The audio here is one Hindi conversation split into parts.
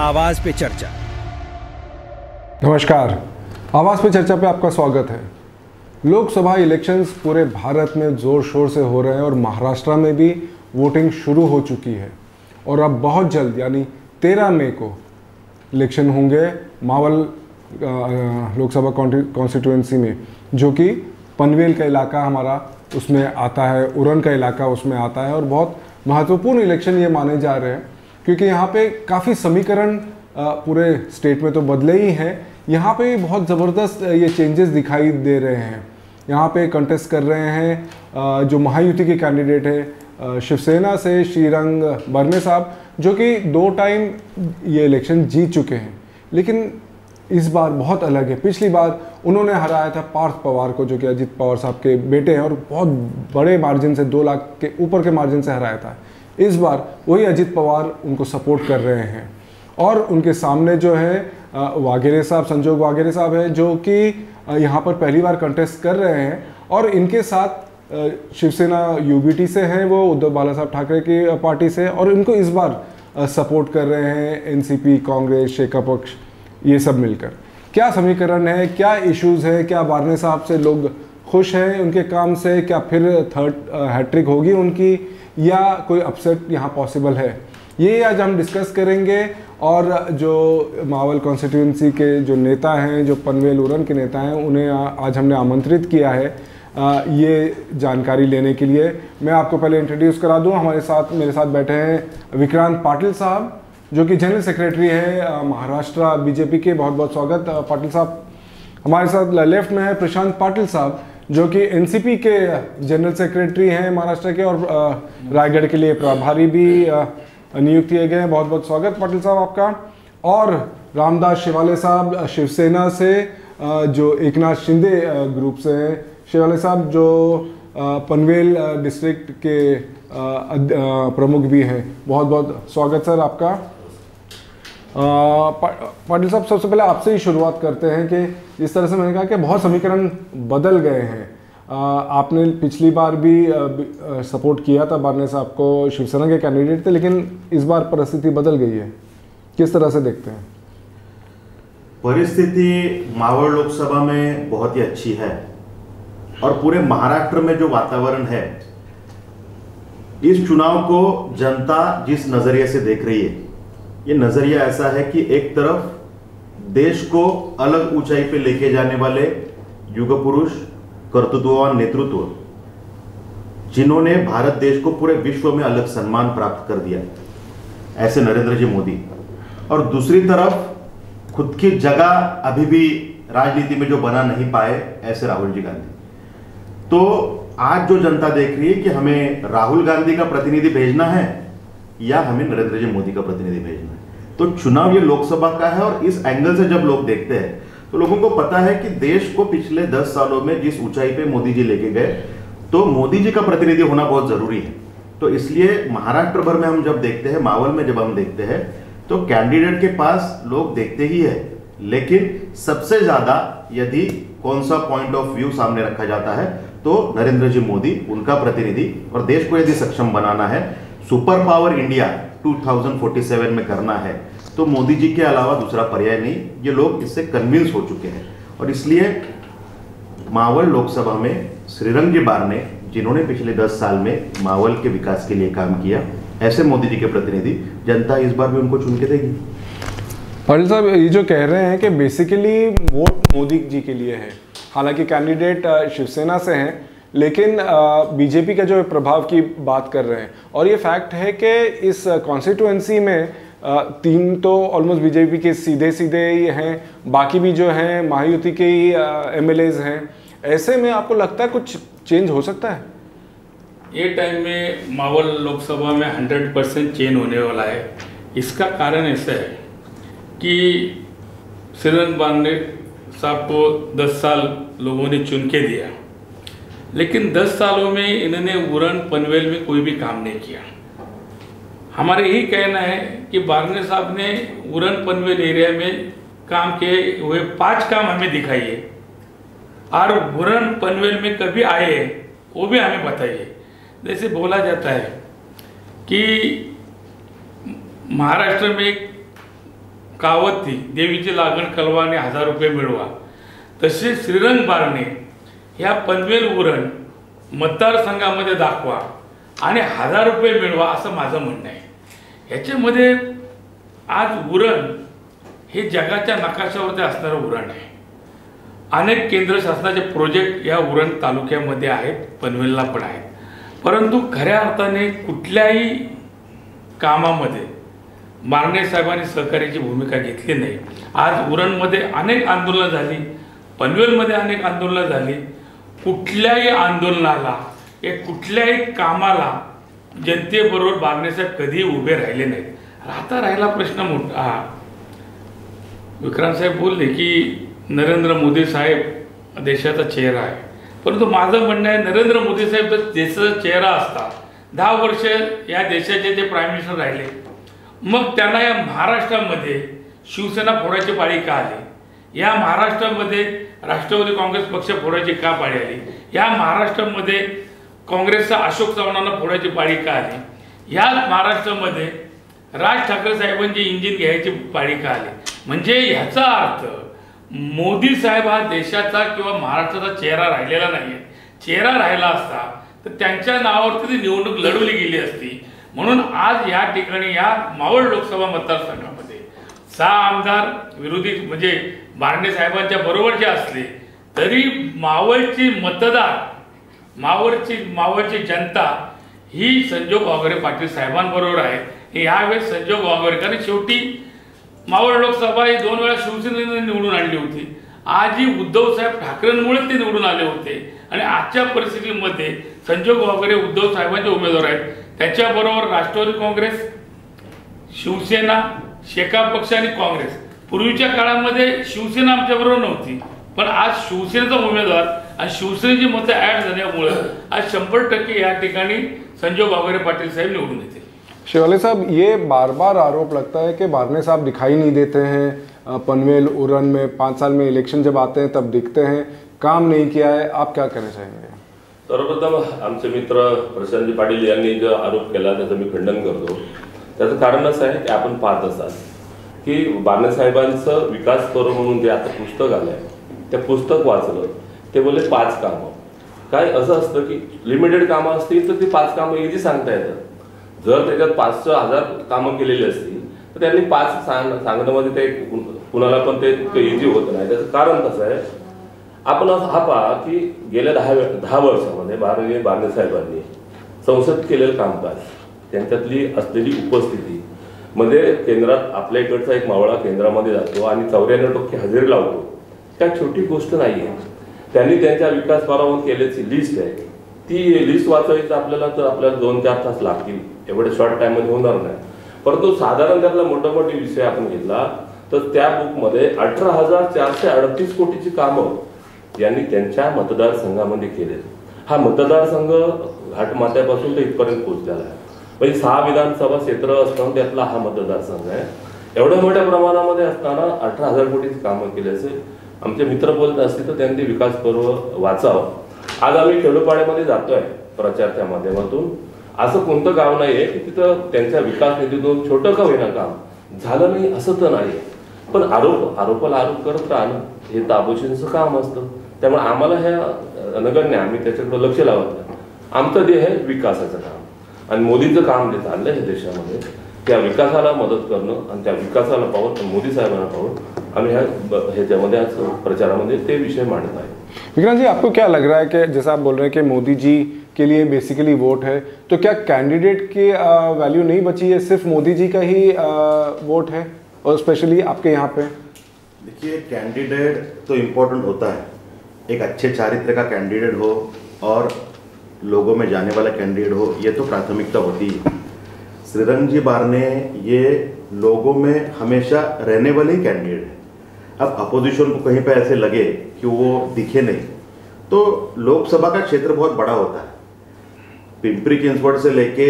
आवाज पे चर्चा। नमस्कार, आवाज पे चर्चा पे आपका स्वागत है। लोकसभा इलेक्शंस पूरे भारत में जोर शोर से हो रहे हैं और महाराष्ट्र में भी वोटिंग शुरू हो चुकी है और अब बहुत जल्द यानी 13 मई को इलेक्शन होंगे मावल लोकसभा कॉन्स्टिट्यूएंसी में, जो कि पनवेल का इलाका हमारा उसमें आता है, उरण का इलाका उसमें आता है और बहुत महत्वपूर्ण इलेक्शन ये माने जा रहे हैं क्योंकि यहाँ पे काफ़ी समीकरण पूरे स्टेट में तो बदले ही हैं, यहाँ पे बहुत ज़बरदस्त ये चेंजेस दिखाई दे रहे हैं। यहाँ पे कंटेस्ट कर रहे हैं जो महायुति के कैंडिडेट है शिवसेना से श्रीरंग बरमे साहब, जो कि 2 टाइम ये इलेक्शन जीत चुके हैं, लेकिन इस बार बहुत अलग है। पिछली बार उन्होंने हराया था पार्थ पवार को, जो कि अजित पवार साहब के बेटे हैं, और बहुत बड़े मार्जिन से 2 लाख के ऊपर के मार्जिन से हराया था। इस बार वही अजित पवार उनको सपोर्ट कर रहे हैं और उनके सामने जो है वाघेरे साहब, संजोग वाघेरे साहब है, जो कि यहाँ पर पहली बार कंटेस्ट कर रहे हैं और इनके साथ शिवसेना यूबीटी से हैं, वो उद्धव बाला साहब ठाकरे की पार्टी से, और इनको इस बार सपोर्ट कर रहे हैं एनसीपी, कांग्रेस, शेखा पक्ष, ये सब मिलकर। क्या समीकरण है, क्या इश्यूज है, क्या बारने साहब से लोग खुश हैं उनके काम से, क्या फिर थर्ड हैट्रिक होगी उनकी, या कोई अपसेट यहाँ पॉसिबल है, ये आज हम डिस्कस करेंगे। और जो मावल कॉन्स्टिट्यूएंसी के जो नेता हैं, जो पनवेल उरण के नेता हैं, उन्हें आज हमने आमंत्रित किया है ये जानकारी लेने के लिए। मैं आपको पहले इंट्रोड्यूस करा दूं, मेरे साथ बैठे हैं विक्रांत पाटिल साहब, जो कि जनरल सेक्रेटरी है महाराष्ट्र बीजेपी के। बहुत बहुत स्वागत पाटिल साहब। हमारे साथ लेफ्ट में है प्रशांत पाटिल साहब, जो कि एनसीपी के जनरल सेक्रेटरी हैं महाराष्ट्र के और रायगढ़ के लिए प्रभारी भी नियुक्त किए गए हैं। बहुत बहुत स्वागत पाटिल साहब आपका। और रामदास शिवाले साहब शिवसेना से, जो एकनाथ शिंदे ग्रुप से हैं, शिवाले साहब जो पनवेल डिस्ट्रिक्ट के प्रमुख भी हैं। बहुत बहुत स्वागत सर आपका। पाटिल साहब, सबसे पहले आपसे ही शुरुआत करते हैं कि जिस तरह से मैंने कहा कि बहुत समीकरण बदल गए हैं, आपने पिछली बार भी सपोर्ट किया था बारने साहब को, शिवसेना के कैंडिडेट थे, लेकिन इस बार परिस्थिति बदल गई है, किस तरह से देखते हैं? परिस्थिति मावल लोकसभा में बहुत ही अच्छी है और पूरे महाराष्ट्र में जो वातावरण है, इस चुनाव को जनता जिस नजरिए से देख रही है, ये नजरिया ऐसा है कि एक तरफ देश को अलग ऊंचाई पे लेके जाने वाले युग पुरुष, कर्तृत्ववान नेतृत्व, जिन्होंने भारत देश को पूरे विश्व में अलग सम्मान प्राप्त कर दिया, ऐसे नरेंद्र जी मोदी, और दूसरी तरफ खुद की जगह अभी भी राजनीति में जो बना नहीं पाए, ऐसे राहुल जी गांधी। तो आज जो जनता देख रही है कि हमें राहुल गांधी का प्रतिनिधि भेजना है या हमें नरेंद्र जी मोदी का प्रतिनिधि भेजना है। तो चुनाव ये लोकसभा का है और इस एंगल से जब लोग देखते हैं तो लोगों को पता है कि देश को पिछले 10 सालों में जिस ऊंचाई पे मोदी जी लेके गए, तो मोदी जी का प्रतिनिधि होना बहुत जरूरी है। तो इसलिए महाराष्ट्र भर में हम जब देखते हैं, मावल में जब हम देखते हैं, तो कैंडिडेट के पास लोग देखते ही है, लेकिन सबसे ज्यादा यदि कौन सा पॉइंट ऑफ व्यू सामने रखा जाता है तो नरेंद्र जी मोदी, उनका प्रतिनिधि। और देश को यदि सक्षम बनाना है, सुपर पावर इंडिया 2047 में करना है, तो मोदी जी के अलावा दूसरा पर्याय नहीं। ये लोग इससे कन्विंस हो चुके हैं और इसलिए मावल लोकसभा में श्रीरंग जी बारने, जिन्होंने पिछले 10 साल में मावल के विकास के लिए काम किया, ऐसे मोदी जी के प्रतिनिधि जनता इस बार भी उनको चुन के देगी। पाटिल साहब, ये जो कह रहे हैं कि बेसिकली वोट मोदी जी के लिए है, हालांकि कैंडिडेट शिवसेना से हैं, लेकिन बीजेपी का जो प्रभाव की बात कर रहे हैं, और ये फैक्ट है कि इस कॉन्स्टिट्यूएंसी में 3 तो ऑलमोस्ट बीजेपी के सीधे ही हैं, बाकी भी जो हैं महायुति के ही एमएलएज हैं। ऐसे में आपको लगता है कुछ चेंज हो सकता है? ये टाइम में मावल लोकसभा में 100% चेंज होने वाला है। इसका कारण ऐसा है कि श्रीरंग बारने साहब को 10 साल लोगों ने चुन के दिया, लेकिन 10 सालों में इन्होंने उरण पनवेल में कोई भी काम नहीं किया। हमारे यही कहना है कि बारने साहब ने उरण पनवेल एरिया में काम किए हुए 5 काम हमें दिखाइए, और उरण पनवेल में कभी आए वो भी हमें बताइए। जैसे बोला जाता है कि महाराष्ट्र में एक कहावत थी, देवीची लागण कलवा आणि 1000 रुपये मिळवा, तसे श्रीरंग बारणे ह्या पनवेल उरण मतदारसंघामध्ये दाखवा आणि 1000 रुपये मिळवा असं माझं म्हणणं आहे. ह्याच्यामध्ये आज उरण हे जगाच्या नकाशावरती असणारं उरण आहे. अनेक केंद्र शासनाचे प्रोजेक्ट या उरण तालुक्यामध्ये आहेत, पनवेलला पण आहेत, परंतु खऱ्या अर्थाने कुठल्याही कामामध्ये बारणे साहेबांनी सहकार्याची भूमिका घेतली नाही. आज उरणमध्ये अनेक आंदोलनं झाली, पनवेलमध्ये अनेक आंदोलनं झाली. कुठल्याही आंदोलनाला एक कुठल्याही कामाला जनतेबरोबर बारणे साहेब कधीही उभे राहिले नाहीत. आता राहिला प्रश्न मोठा, विक्रांत साहेब बोलले की नरेंद्र मोदी साहेब देशाचा चेहरा आहे, परंतु माझं म्हणणं आहे नरेंद्र मोदी साहेब जर देशाचा चेहरा असता, 10 वर्ष या देशाचे जे प्राईम मिनिस्टर राहिले, मग त्यांना या महाराष्ट्रामध्ये शिवसेना फोडायची पाळी का आली? या महाराष्ट्रामध्ये राष्ट्रवादी काँग्रेस पक्ष फोडायची का पाळी आली? या महाराष्ट्रामध्ये काँग्रेसचा अशोक चव्हाणांना फोडायची पाळी का आली? याच महाराष्ट्रामध्ये राज ठाकरे साहेबांची इंजिन घ्यायची पाळी का आली? म्हणजे ह्याचा अर्थ मोदी साहेब हा देशाचा किंवा महाराष्ट्राचा चेहरा राहिलेला नाही आहे. चेहरा राहिला असता तर त्यांच्या नावावरती ती निवडणूक लढवली गेली असती. म्हणून आज या ठिकाणी या मावळ लोकसभा मतदारसंघामध्ये 6 आमदार विरोधी म्हणजे बारणे साहेबांच्या बरोबरचे असले तरी मावळची मतदार मावळची जनता ही संजोग वाघोरे पाटील साहेबांबरोबर आहे. यावेळेस संजोग वाघोरे, कारण शेवटी मावळ लोकसभा ही 2 वेळा शिवसेनेने निवडून आणली होती. आजही उद्धव साहेब ठाकरेंमुळे ते निवडून आले होते आणि आजच्या परिस्थितीमध्ये संजोग वाघोरे उद्धव साहेबांचे उमेदवार आहेत. त्याच्याबरोबर राष्ट्रवादी काँग्रेस, शिवसेना, शेका पक्ष आणि काँग्रेस. पूर्वीच्या काळामध्ये शिवसेना आमच्याबरोबर नव्हती, पण आज शिवसेनेचा उमेदवार आणि शिवसेनेची मतं ॲड झाल्यामुळे आज 100% या ठिकाणी संजोग वाघोरे पाटील साहेब निवडून येतील. शिवाले साहब, ये बार बार आरोप लगता है कि बारणे साहब दिखाई नहीं देते हैं पनवेल उरण में, 5 साल में इलेक्शन जब आते हैं तब दिखते हैं, काम नहीं किया है, आप क्या कहना चाहेंगे? सर्वप्रथम आमचे मित्र प्रशांतजी पाटील यांनी जो आरोप केला त्याचं मी खंडन करतो. त्याचं कारण असं आहे की आपण पाहत असाल की बारणे साहेबांचं विकास पर्व म्हणून जे आता पुस्तक आलं आहे, त्या पुस्तक वाचलं ते बोलले 5 कामं. काय असं असतं की लिमिटेड कामं असतील तर ती 5 कामं इझी सांगता येतात. जर त्याच्यात 500,000 कामं केलेली असतील तर त्यांनी 5 सांगण्यामध्ये ते कुणाला पण ते इझी होत नाही. त्याचं कारण कसं आहे, आपण हा पहा की गेल्या 10 वर्षामध्ये बारणे साहेबांनी संसद केलेलं कामकाज, त्यांच्यातली असलेली उपस्थिती मध्ये केंद्रात आपल्या इकडचा एक मावळा केंद्रामध्ये जातो आणि 94% हजेरी लावतो, काय छोटी गोष्ट नाही आहे. त्यांनी त्यांच्या विकास कामावर केल्याची लिस्ट आहे, ती लिस्ट वाचायची आपल्याला तर आपल्याला 2-4 तास लागतील, एवढ्या शॉर्ट टाइममध्ये होणार नाही. परंतु साधारण त्यातला मोठा विषय आपण घेतला तर त्या बुकमध्ये 18,438 कोटीची कामं यांनी त्यांच्या मतदारसंघामध्ये केले. हा मतदारसंघ घाटमाथ्यापासून ते इथपर्यंत पोहोचलेला आहे. म्हणजे 6 विधानसभा क्षेत्र असताना त्यातला हा मतदारसंघ आहे. एवढ्या मोठ्या प्रमाणामध्ये असताना 18,000 कोटीची कामं केल्याचे आमचे मित्र बोलत असतील तर त्यांनी विकास पर्व वाचावं. आज आम्ही खेडोपाड्यामध्ये जातोय प्रचारच्या माध्यमातून, असं कोणतं गाव नाहीये की तिथं त्यांच्या विकास निधीतून छोटं का होईना काम झालं नाही असं तर नाही. पण आरोपाला आरोप करत राहणं हे ताबोशींचं काम असतं. त्यामुळे आम्हाला ह्या नगण्य, आम्ही त्याच्याकडे लक्ष लावत नाही. आमचं ध्येय आहे विकासाचं काम आणि मोदीचं काम जे चाललंय हे देशामध्ये, त्या विकासाला मदत करणं आणि त्या विकासाला पाहून मोदी साहेबांना पाहून आम्ही ह्याच्यामध्ये आज प्रचारामध्ये ते विषय मांडत आहे. विक्रांत जी, आपको क्या लग रहा है कि जैसा आप बोल रहे हैं कि मोदी जी के लिए बेसिकली वोट है, तो क्या कैंडिडेट की वैल्यू नहीं बची है, सिर्फ मोदी जी का ही वोट है, और स्पेशली आपके यहाँ पे? देखिए, कैंडिडेट तो इम्पोर्टेंट होता है, एक अच्छे चारित्र का कैंडिडेट हो और लोगों में जाने वाला कैंडिडेट हो, ये तो प्राथमिकता होती है. श्रीरंग जी बारणे ये लोगों में हमेशा रहने वाले ही कैंडिडेट है. अब अपोजिशन को कहीं पे ऐसे लगे कि वो दिखे नहीं, तो लोकसभा का क्षेत्र बहुत बड़ा होता है. पिंपरी चिंचवड से लेके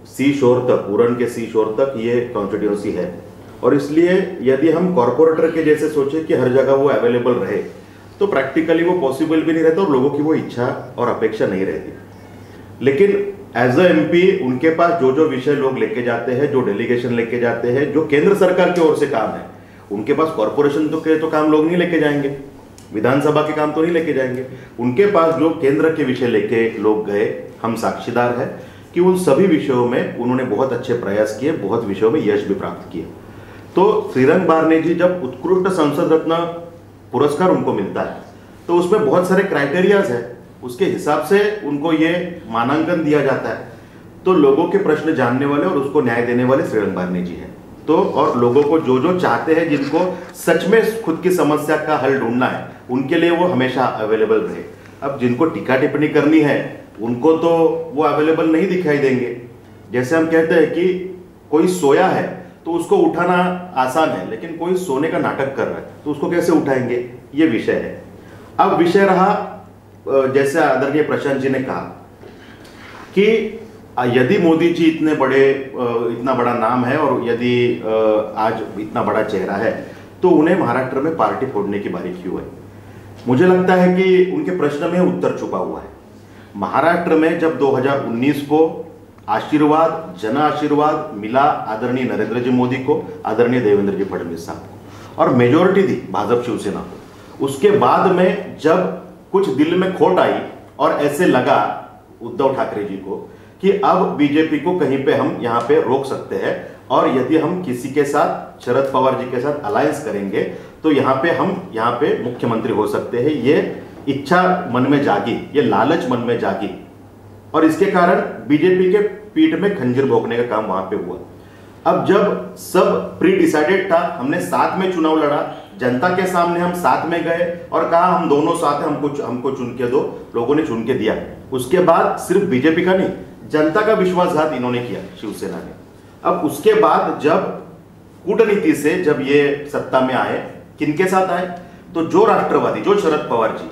सी शोर तक, उरण के सी शोर तक ये कॉन्स्टिट्यूंसी है. और इसलिए यदि हम कॉरपोरेटर के जैसे सोचे कि हर जगह वो अवेलेबल रहे तो प्रैक्टिकली वो पॉसिबल भी नहीं रहता और लोगों की वो इच्छा और अपेक्षा नहीं रहती. लेकिन एज अ एमपी उनके पास जो जो विषय लोग लेके जाते हैं, जो डेलीगेशन लेके जाते हैं, जो केंद्र सरकार की ओर से काम है, उनके पास कॉरपोरेशन तो काम लोग नहीं लेके जाएंगे, विधानसभा के काम तो नहीं लेके जाएंगे। उनके पास जो केंद्र के विषय लेके लोग गए, हम साक्षीदार हैं कि उन सभी विषयों में उन्होंने बहुत अच्छे प्रयास किए, बहुत विषयों में यश भी प्राप्त किए। तो श्रीरंग बारने जी जब उत्कृष्ट संसद रत्न पुरस्कार उनको मिलता है तो उसमें बहुत सारे क्राइटेरियाज है, उसके हिसाब से उनको ये मानांकन दिया जाता है। तो लोगों के प्रश्न जानने वाले और उसको न्याय देने वाले श्रीरंग बारने जी हैं। तो और लोगों को जो जो चाहते हैं, जिनको सच में खुद की समस्या का हल ढूंढना है, उनके लिए वो हमेशा अवेलेबल रहे। अब जिनको टीका टिप्पणी करनी है उनको तो वो अवेलेबल नहीं दिखाई देंगे। जैसे हम कहते हैं कि कोई सोया है तो उसको उठाना आसान है, लेकिन कोई सोने का नाटक कर रहा है तो उसको कैसे उठाएंगे, ये विषय है। अब विषय रहा, जैसे आदरणीय प्रशांत जी ने कहा कि यदि मोदी जी इतना बड़ा नाम है और यदि आज इतना बड़ा चेहरा है तो उन्हें महाराष्ट्र में पार्टी फोड़ने की बारी क्यों है? मुझे लगता है कि उनके प्रश्न में उत्तर छुपा हुआ है। महाराष्ट्र में जब 2019 को आशीर्वाद, जन आशीर्वाद मिला आदरणीय नरेंद्र जी मोदी को, आदरणीय देवेंद्र जी फडणवीस साहब को, और मेजोरिटी दी भाजपा शिवसेना को, उसके बाद में जब कुछ दिल में खोट आई और ऐसे लगा उद्धव ठाकरे जी को कि अब बीजेपी को कहीं पे हम यहाँ पे रोक सकते हैं और यदि हम किसी के साथ, शरद पवार जी के साथ अलायंस करेंगे तो हम यहाँ पे मुख्यमंत्री हो सकते हैं। ये इच्छा मन में जागी, ये लालच मन में जागी और इसके कारण बीजेपी के पीठ में खंजर भोंकने का काम वहां पे हुआ। अब जब सब प्री डिसाइडेड था, हमने साथ में चुनाव लड़ा, जनता के सामने हम साथ में गए और कहा हम दोनों साथ हैं, हमको चुन के दो, लोगों ने चुन के दिया। उसके बाद सिर्फ बीजेपी का नहीं, जनता का विश्वासघात इन्होंने किया, शिवसेना ने। अब उसके बाद जब कूटनीति से जब ये सत्ता में आए, किनके साथ आए? तो जो राष्ट्रवादी, जो शरद पवार जी,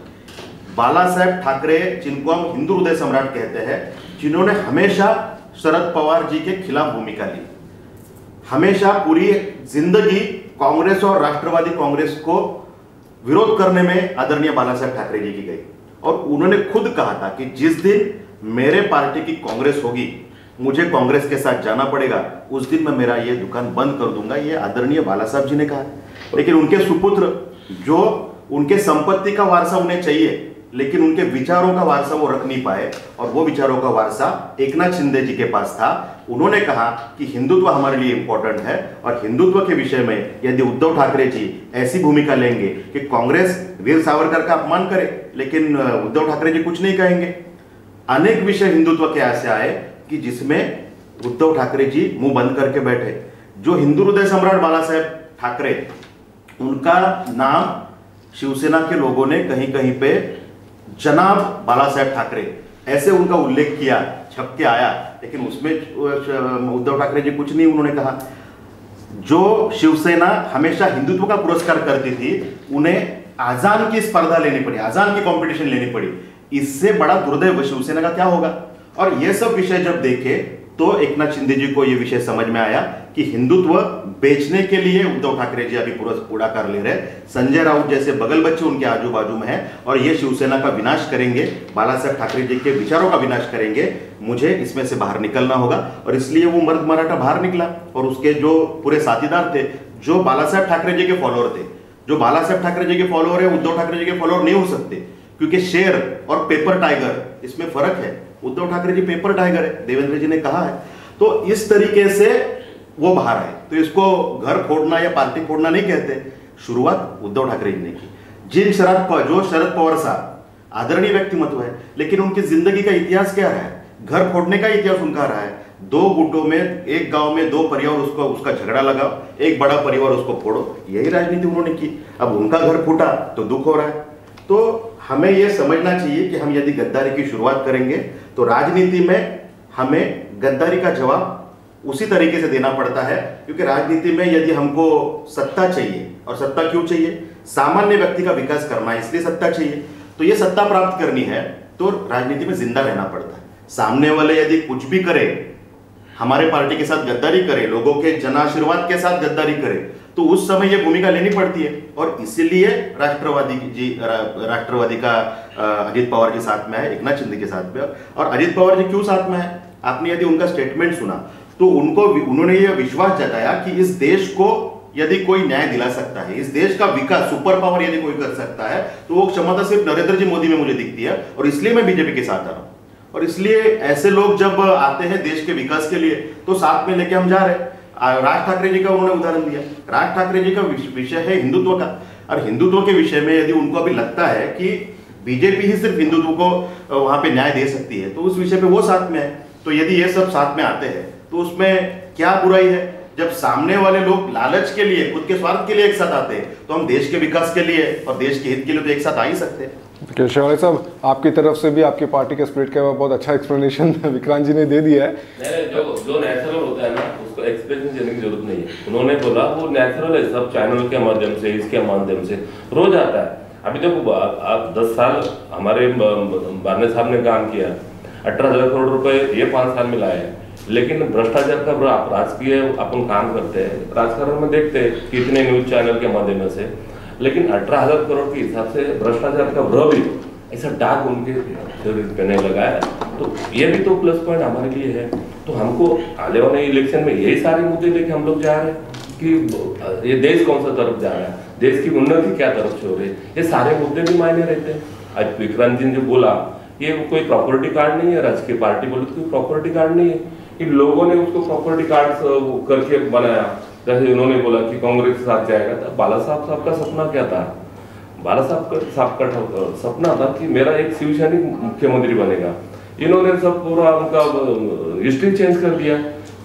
बाला साहेब ठाकरे, जिनको हम हिंदू हृदय सम्राट कहते हैं, जिन्होंने हमेशा शरद पवार जी के खिलाफ भूमिका ली, हमेशा पूरी जिंदगी कांग्रेस और राष्ट्रवादी कांग्रेस को विरोध करने में आदरणीय बाला साहेब ठाकरे जी की गई। और उन्होंने खुद कहा था कि जिस दिन मेरे पार्टी की कांग्रेस होगी, मुझे कांग्रेस के साथ जाना पड़ेगा, उस दिन मैं मेरा ये दुकान बंद कर दूंगा, ये आदरणीय बाला साहब जी ने कहा। लेकिन उनके सुपुत्र, जो उनके संपत्ति का वारसा उन्हें चाहिए, लेकिन उनके विचारों का वारसा वो रख नहीं पाए, और वो विचारों का वारसा एकनाथ शिंदे जी के पास था। उन्होंने कहा कि हिंदुत्व हमारे लिए इंपॉर्टेंट है और हिंदुत्व के विषय में यदि उद्धव ठाकरे जी ऐसी भूमिका लेंगे कि कांग्रेस वीर सावरकर का अपमान करे, लेकिन उद्धव ठाकरे जी कुछ नहीं कहेंगे। अनेक विषय हिंदुत्व के ऐसे आए कि जिसमें उद्धव ठाकरे जी मुंह बंद करके बैठे। जो हिंदू हृदय सम्राट बाला साहेब ठाकरे, उनका नाम शिवसेना के लोगों ने कहीं कहीं पे जनाब बाला साहेब ठाकरे ऐसे उनका उल्लेख किया, छप के आया, लेकिन उसमें उद्धव ठाकरे जी कुछ नहीं उन्होंने कहा। जो शिवसेना हमेशा हिंदुत्व का पुरस्कार करती थी, उन्हें आजान की स्पर्धा लेनी पड़ी, आजान की कंपटीशन लेनी पड़ी। इससे बड़ा दुर्दैव शिवसेना का क्या होगा? और ये सब विषय जब देखे तो एकनाथ शिंदे जी को ये विषय समझ में आया कि हिंदुत्व बेचने के लिए उद्धव ठाकरे जी अभी पूरा कर ले रहे। संजय राउत जैसे बगल बच्चे उनके आजू बाजू में हैं और ये शिवसेना का विनाश करेंगे, बाला साहेब ठाकरे जी के विचारों का विनाश करेंगे। मुझे इसमें से बाहर निकलना होगा, और इसलिए वो मर्द मराठा बाहर निकला। और उसके जो पूरे साथीदार थे, जो बाला साहेब ठाकरे जी के फॉलोअर थे, जो बाला साहेब ठाकरे जी के फॉलोअर है, उद्धव ठाकरे जी के फॉलोअर नहीं हो सकते, क्योंकि शेर और पेपर टाइगर इसमें फर्क है। उद्धव ठाकरे जी पेपर टाइगर है, देवेंद्र जी ने कहा है। तो इस तरीके से वो बाहर आए। तो इसको घर फोड़ना या पार्टी फोड़ना नहीं कहते, शुरुआत उद्धव ठाकरे जी ने की। जो शरद पवार साहब आदरणीय व्यक्तिमत्व है, लेकिन उनकी जिंदगी का इतिहास क्या रहा है? घर फोड़ने का इतिहास उनका रहा है। दो गुटों में, एक गांव में दो परिवार, उसका झगड़ा लगाओ, एक बड़ा परिवार उसको फोड़ो, यही राजनीति उन्होंने की। अब उनका घर फूटा तो दुख हो रहा है। तो हमें यह समझना चाहिए कि हम यदि गद्दारी की शुरुआत करेंगे तो राजनीति में हमें गद्दारी का जवाब उसी तरीके से देना पड़ता है, क्योंकि राजनीति में यदि हमको सत्ता चाहिए, और सत्ता क्यों चाहिए? सामान्य व्यक्ति का विकास करना है, इसलिए सत्ता चाहिए। तो ये सत्ता प्राप्त करनी है तो राजनीति में जिंदा रहना पड़ता है। सामने वाले यदि कुछ भी करे, हमारे पार्टी के साथ गद्दारी करे, लोगों के जनाशीर्वाद के साथ गद्दारी करे, तो उस समय ये भूमिका लेनी पड़ती है। और इसीलिए राष्ट्रवादी का अजित पवार जी साथ में है, एकनाथ शिंदे के साथ में। और अजित पवार जी क्यों साथ में है? आपने यदि उनका स्टेटमेंट सुना तो उन्होंने यह विश्वास जताया कि इस देश को यदि कोई न्याय दिला सकता है, इस देश का विकास सुपर पावर यदि कोई कर सकता है तो वो क्षमता सिर्फ नरेंद्र जी मोदी में मुझे दिखती है, और इसलिए मैं बीजेपी के साथ आ रहा हूं। और इसलिए ऐसे लोग जब आते हैं देश के विकास के लिए तो साथ में लेके हम जा रहे हैं। राज ठाकरे जी का उन्होंने उदाहरण दिया। राज ठाकरे जी का विषय है हिंदुत्व का, और हिंदुत्व के विषय में यदि उनको अभी लगता है कि बीजेपी ही सिर्फ हिंदुत्व को वहां पे न्याय दे सकती है तो उस विषय पे वो साथ में है। तो यदि ये सब साथ में आते हैं तो उसमें क्या बुराई है? जब सामने वाले लोग लालच के लिए, खुद के स्वार्थ के लिए एक साथ आते हैं तो हम देश के विकास के लिए और देश के हित के लिए तो एक साथ आ ही सकते हैं। शेवाली साहब, आपकी तरफ से भी आपकी पार्टी के स्प्लिट के बहुत अच्छा एक्सप्लेनेशन विक्रांत जी ने दे दिया है। जो नेचुरल होता है ना उसको एक्सप्लेनेशन देने की जरूरत नहीं है। उन्होंने बोला वो नेचुरल है, सब चैनल के माध्यम से, इसके माध्यम से रोज आता है। अभी देखो आप 10 साल हमारे बारने साहब ने काम किया, 18,000 करोड़ रुपए ये 5 साल में लाए, लेकिन भ्रष्टाचार का राजकीय अपन काम करते हैं, राजकारण में देखते हैं कितने न्यूज चैनल के माध्यम से, लेकिन 18,000 करोड़ के हिसाब से भ्रष्टाचार का भ्रम भी ऐसा दाग उनके शरीर पे नहीं लगा है। तो ये भी तो प्लस पॉइंट हमारे लिए है। तो हमको आने वाले इलेक्शन में यही सारे मुद्दे लेके हम लोग जा रहे हैं कि ये देश कौन सा तरफ जा रहा है, देश की उन्नति क्या तरफ से हो रही है, ये सारे मुद्दे भी मायने रहते हैं। आज विक्रांत जी ने जो बोला ये कोई प्रॉपर्टी कार्ड नहीं है, राजकीय पार्टी बोले तो कोई प्रॉपर्टी कार्ड नहीं है, इन लोगों ने उसको प्रॉपर्टी कार्ड करके बनाया। जैसे उन्होंने बोला कि कांग्रेस के साथ जाएगा, तो बाला साहब का सपना क्या था? बाला साहब का सपना था कि मेरा एक शिवसैनिक मुख्यमंत्री बनेगा। इन्होंने सब पूरा उनका हिस्ट्री चेंज कर दिया,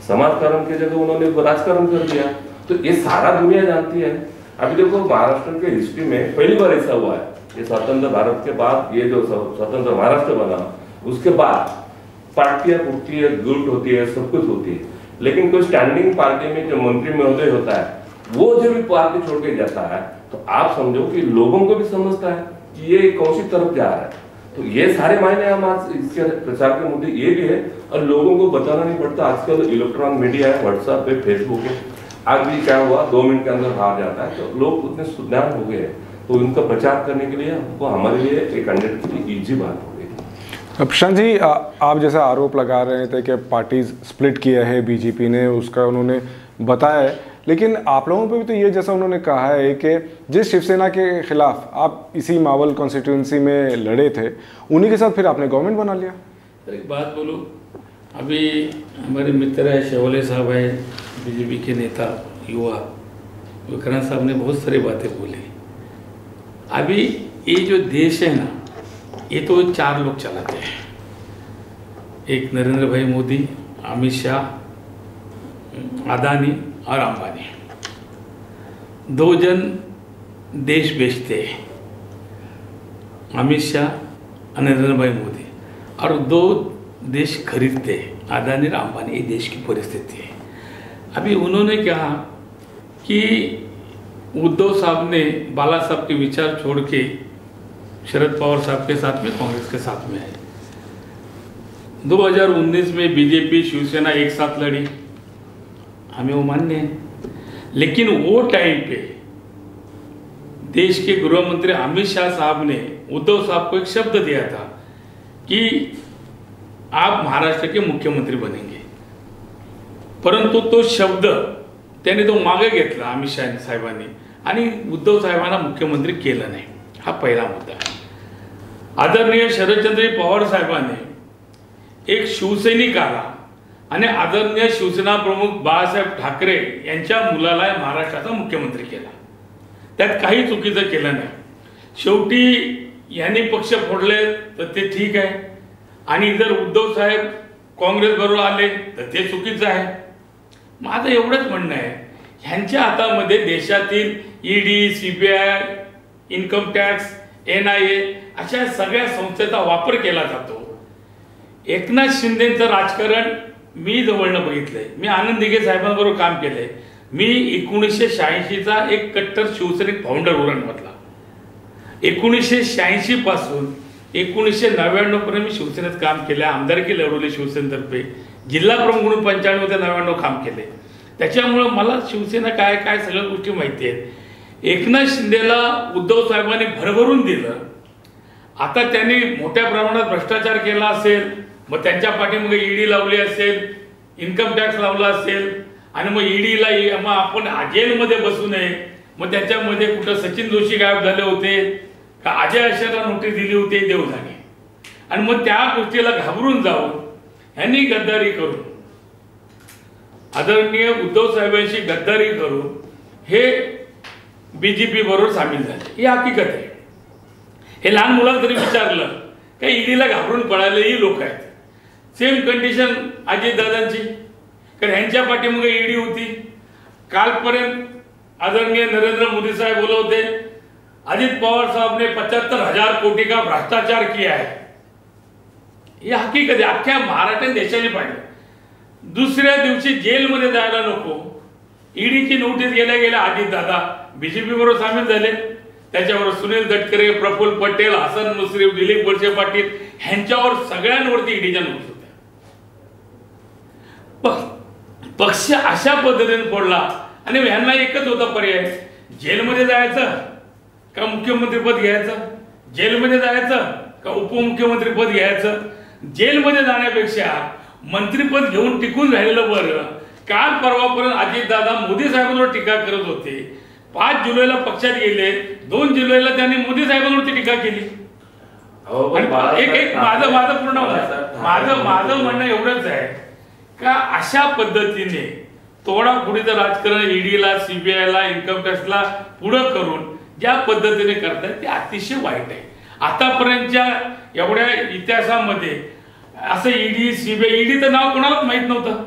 समाजकारण की जगह उन्होंने राजकारण कर दिया। तो ये सारा दुनिया जानती है। अभी देखो महाराष्ट्र के हिस्ट्री में पहली बार ऐसा हुआ है, ये स्वतंत्र भारत के बाद, ये जो स्वतंत्र महाराष्ट्र बना उसके बाद पार्टियां उठती है, गुट होती है, सब कुछ होती है, लेकिन कोई स्टैंडिंग पार्टी में जो मंत्री महोदय होता है वो जब भी पार्टी छोड़ के जाता है तो आप समझो कि लोगों को भी समझता है कि ये कौन सी तरफ जा रहा है। तो ये सारे मायने हम आज इसके प्रचार के मुद्दे ये भी है, और लोगों को बताना नहीं पड़ता। आजकल इलेक्ट्रॉनिक मीडिया है, व्हाट्सएप पे, फेसबुक है, आज भी क्या हुआ 2 मिनट के अंदर हार जाता है। तो लोग उतने सुज्ञान हो गए हैं, तो उनका प्रचार करने के लिए हमको हमारे लिए एक 100% ईजी बात हो गई। प्रशांत जी, आप जैसा आरोप लगा रहे थे कि पार्टीज स्प्लिट किया है बीजेपी ने, उसका उन्होंने बताया है, लेकिन आप लोगों पे भी तो ये जैसा उन्होंने कहा है कि जिस शिवसेना के खिलाफ आप इसी मावल कॉन्स्टिट्यूंसी में लड़े थे उन्हीं के साथ फिर आपने गवर्नमेंट बना लिया। एक बात बोलूं, अभी हमारे मित्र है शेवाली साहब है, बीजेपी के नेता युवा विक्रांत साहब ने बहुत सारी बातें बोली। अभी ये जो देश है ना, ये तो 4 लोग चलाते हैं, एक नरेंद्र भाई मोदी, अमित शाह, अदानी और अंबानी। 2 जन देश बेचते हैं, अमित शाह और नरेंद्र भाई मोदी, और 2 देश खरीदते हैं, अदानी और अंबानी। ये देश की परिस्थिति है। अभी उन्होंने कहा कि उद्धव साहब ने बाला साहब के विचार छोड़ के शरद पवार साहब के साथ में, कांग्रेस के साथ में आए। 2019 में बीजेपी शिवसेना एक साथ लड़ी, हमें वो मान्य है, लेकिन वो टाइम पे देश के गृह मंत्री अमित शाह साहब ने उद्धव साहब को एक शब्द दिया था कि आप महाराष्ट्र के मुख्यमंत्री बनेंगे, परंतु तो शब्द त्याने तो मागे घेतला अमित शाह साहेबांनी, आणि उद्धव साहेबांना मुख्यमंत्री केलं नाही। हा पहिला मुद्दा आहे। आदरणीय शरदचंद्र पवार साहेबांनी एक शिवसैनिक आला आणि आदरणीय शिवसेना प्रमुख बाळासाहेब ठाकरे यांच्या मुलाला महाराष्ट्राचा मुख्यमंत्री केला। त्यात काही चुकीचं केलं नाही। शेवटी यांनी पक्ष फोडले तर ते ठीक आहे, आणि जर उद्धव साहेब काँग्रेस बरोबर आले तर ते चुकीचं आहे। माझं एवढंच म्हणणं आहे, ह्यांच्या हातामध्ये देशातील ED, CBI, income tax, NIA अशा सगळ्या संस्थेचा वापर केला जातो। एकनाथ शिंदेचं राजकारण मी जवळनं बघितलंय, मी आनंद दिघे साहेबांबरोबर काम केलंय। मी 1986चा एक कट्टर शिवसैनिक फाउंडर उरणमधला। 1986 पासून 1999 पर्यंत मी शिवसेनेत काम केलं, आमदारकी लढवली शिवसेनेतर्फे, जिल्हा प्रमुख म्हणून 95 ते 99 काम केले। त्याच्यामुळे मला शिवसेना काय काय सगळ्या गोष्टी माहिती आहेत। एकनाथ शिंदेला उद्धव साहेबांनी भरभरून दिलं। आता त्यांनी मोठ्या प्रमाणात भ्रष्टाचार केला असेल, मग त्यांच्या पाठीमागे ईडी लावली असेल, इन्कम टॅक्स लावला असेल आणि मग ईडीला मग आपण जेलमध्ये बसू नये. मग त्याच्यामध्ये कुठं सचिन जोशी गायब झाले होते का अजय आशरला नोटीस दिली होती देव जाणे. आणि मग त्या गोष्टीला घाबरून जाऊन ह्यांनी गद्दारी करून, आदरणीय उद्धव साहेबांशी गद्दारी करून हे बीजेपी बरोबर सामील झाले. ही हकीकत आहे. हे लहान मुलाला तरी विचारलं का ईडीला घाबरून पळालेही लोक आहेत. सेम कंडिशन अजितदादांची, कारण ह्यांच्या पाठीमागे ईडी होती. कालपर्यंत आदरणीय नरेंद्र मोदी साहब बोले होते अजित पवार साहब ने 75,000 कोटी का भ्रष्टाचार किया है. ही हकीकत आहे. अख्ख्या महाराष्ट्र देशाने पाहिलं. दुसऱ्या दिवशी जेलमध्ये जायला नको, ईडीची नोटीस गेल्या अजितदादा बीजेपी बरोबर सामील झाले. त्याच्यावर सुनील तटकरे, प्रफुल्ल पटेल, हसन मुश्रीफ, दिलीप वळसे पाटील ह्यांच्यावर सगळ्यांवरती ईडीच्या नोटीस होत्या. पक्ष अशा पद्धतीने फोडला आणि ह्यांना एकच होता पर्याय, जेलमध्ये जायचं का मुख्यमंत्रीपद घ्यायचं, जेलमध्ये जायचं का उपमुख्यमंत्रीपद घ्यायचं. जेलमध्ये जाण्यापेक्षा मंत्रीपद घेऊन टिकून राहिलेलं बरं. काल परवापर्यंत अजितदादा मोदी साहेबांवर टीका करत होते. 5 जुलैला पक्षात गेले, 2 जुलैला त्यांनी मोदी साहेबांवरती टीका केली. एक माझं पूर्ण माझं म्हणणं एवढंच आहे का अशा पद्धतीने तोडाफोडीचं राजकारण ईडीला, सीबीआयला, इन्कम टॅक्सला पुढं करून ज्या पद्धतीने करतात ते अतिशय वाईट आहे. आतापर्यंतच्या एवढ्या इतिहासामध्ये असं ईडी, सीबीआय, ईडीचं नाव कोणालाच माहित नव्हतं.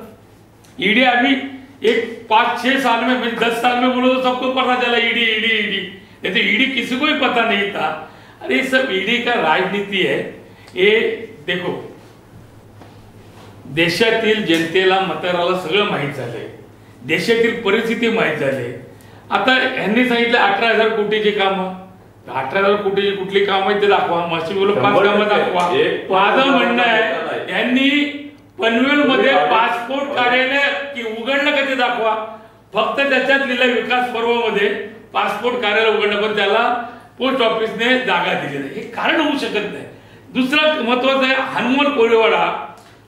ईडी अभी एक 5-6 साल में, 10 साल में बोलो तो सबको पता चला ईडी ईडी ईडी. नहीं तो ईडी किसी को ही पता नहीं था. अरे सब ईडी का राजनीति है. ये देखो, देशातील जनतेला, मतदाराला सगळं माहीत झालंय. देशातील परिस्थिती माहीत झाली. आता ह्यांनी सांगितलं 18,000 कोटीची कामं. 18,000 कोटीची कुठली कामं आहेत ते दाखवा. मशी बोल 5 कामं दाखवा. माझं म्हणणं आहे यांनी पनवेलमध्ये पासपोर्ट कार्यालय की उघडलं का ते दाखवा. फक्त त्याच्यात लिहिलं विकास पर्वामध्ये पासपोर्ट कार्यालय उघडलं, पण त्याला पोस्ट ऑफिसने जागा दिली नाही. हे कारण होऊ शकत नाही. दुसरं महत्वाचं आहे, हनुमान कोळीवाडा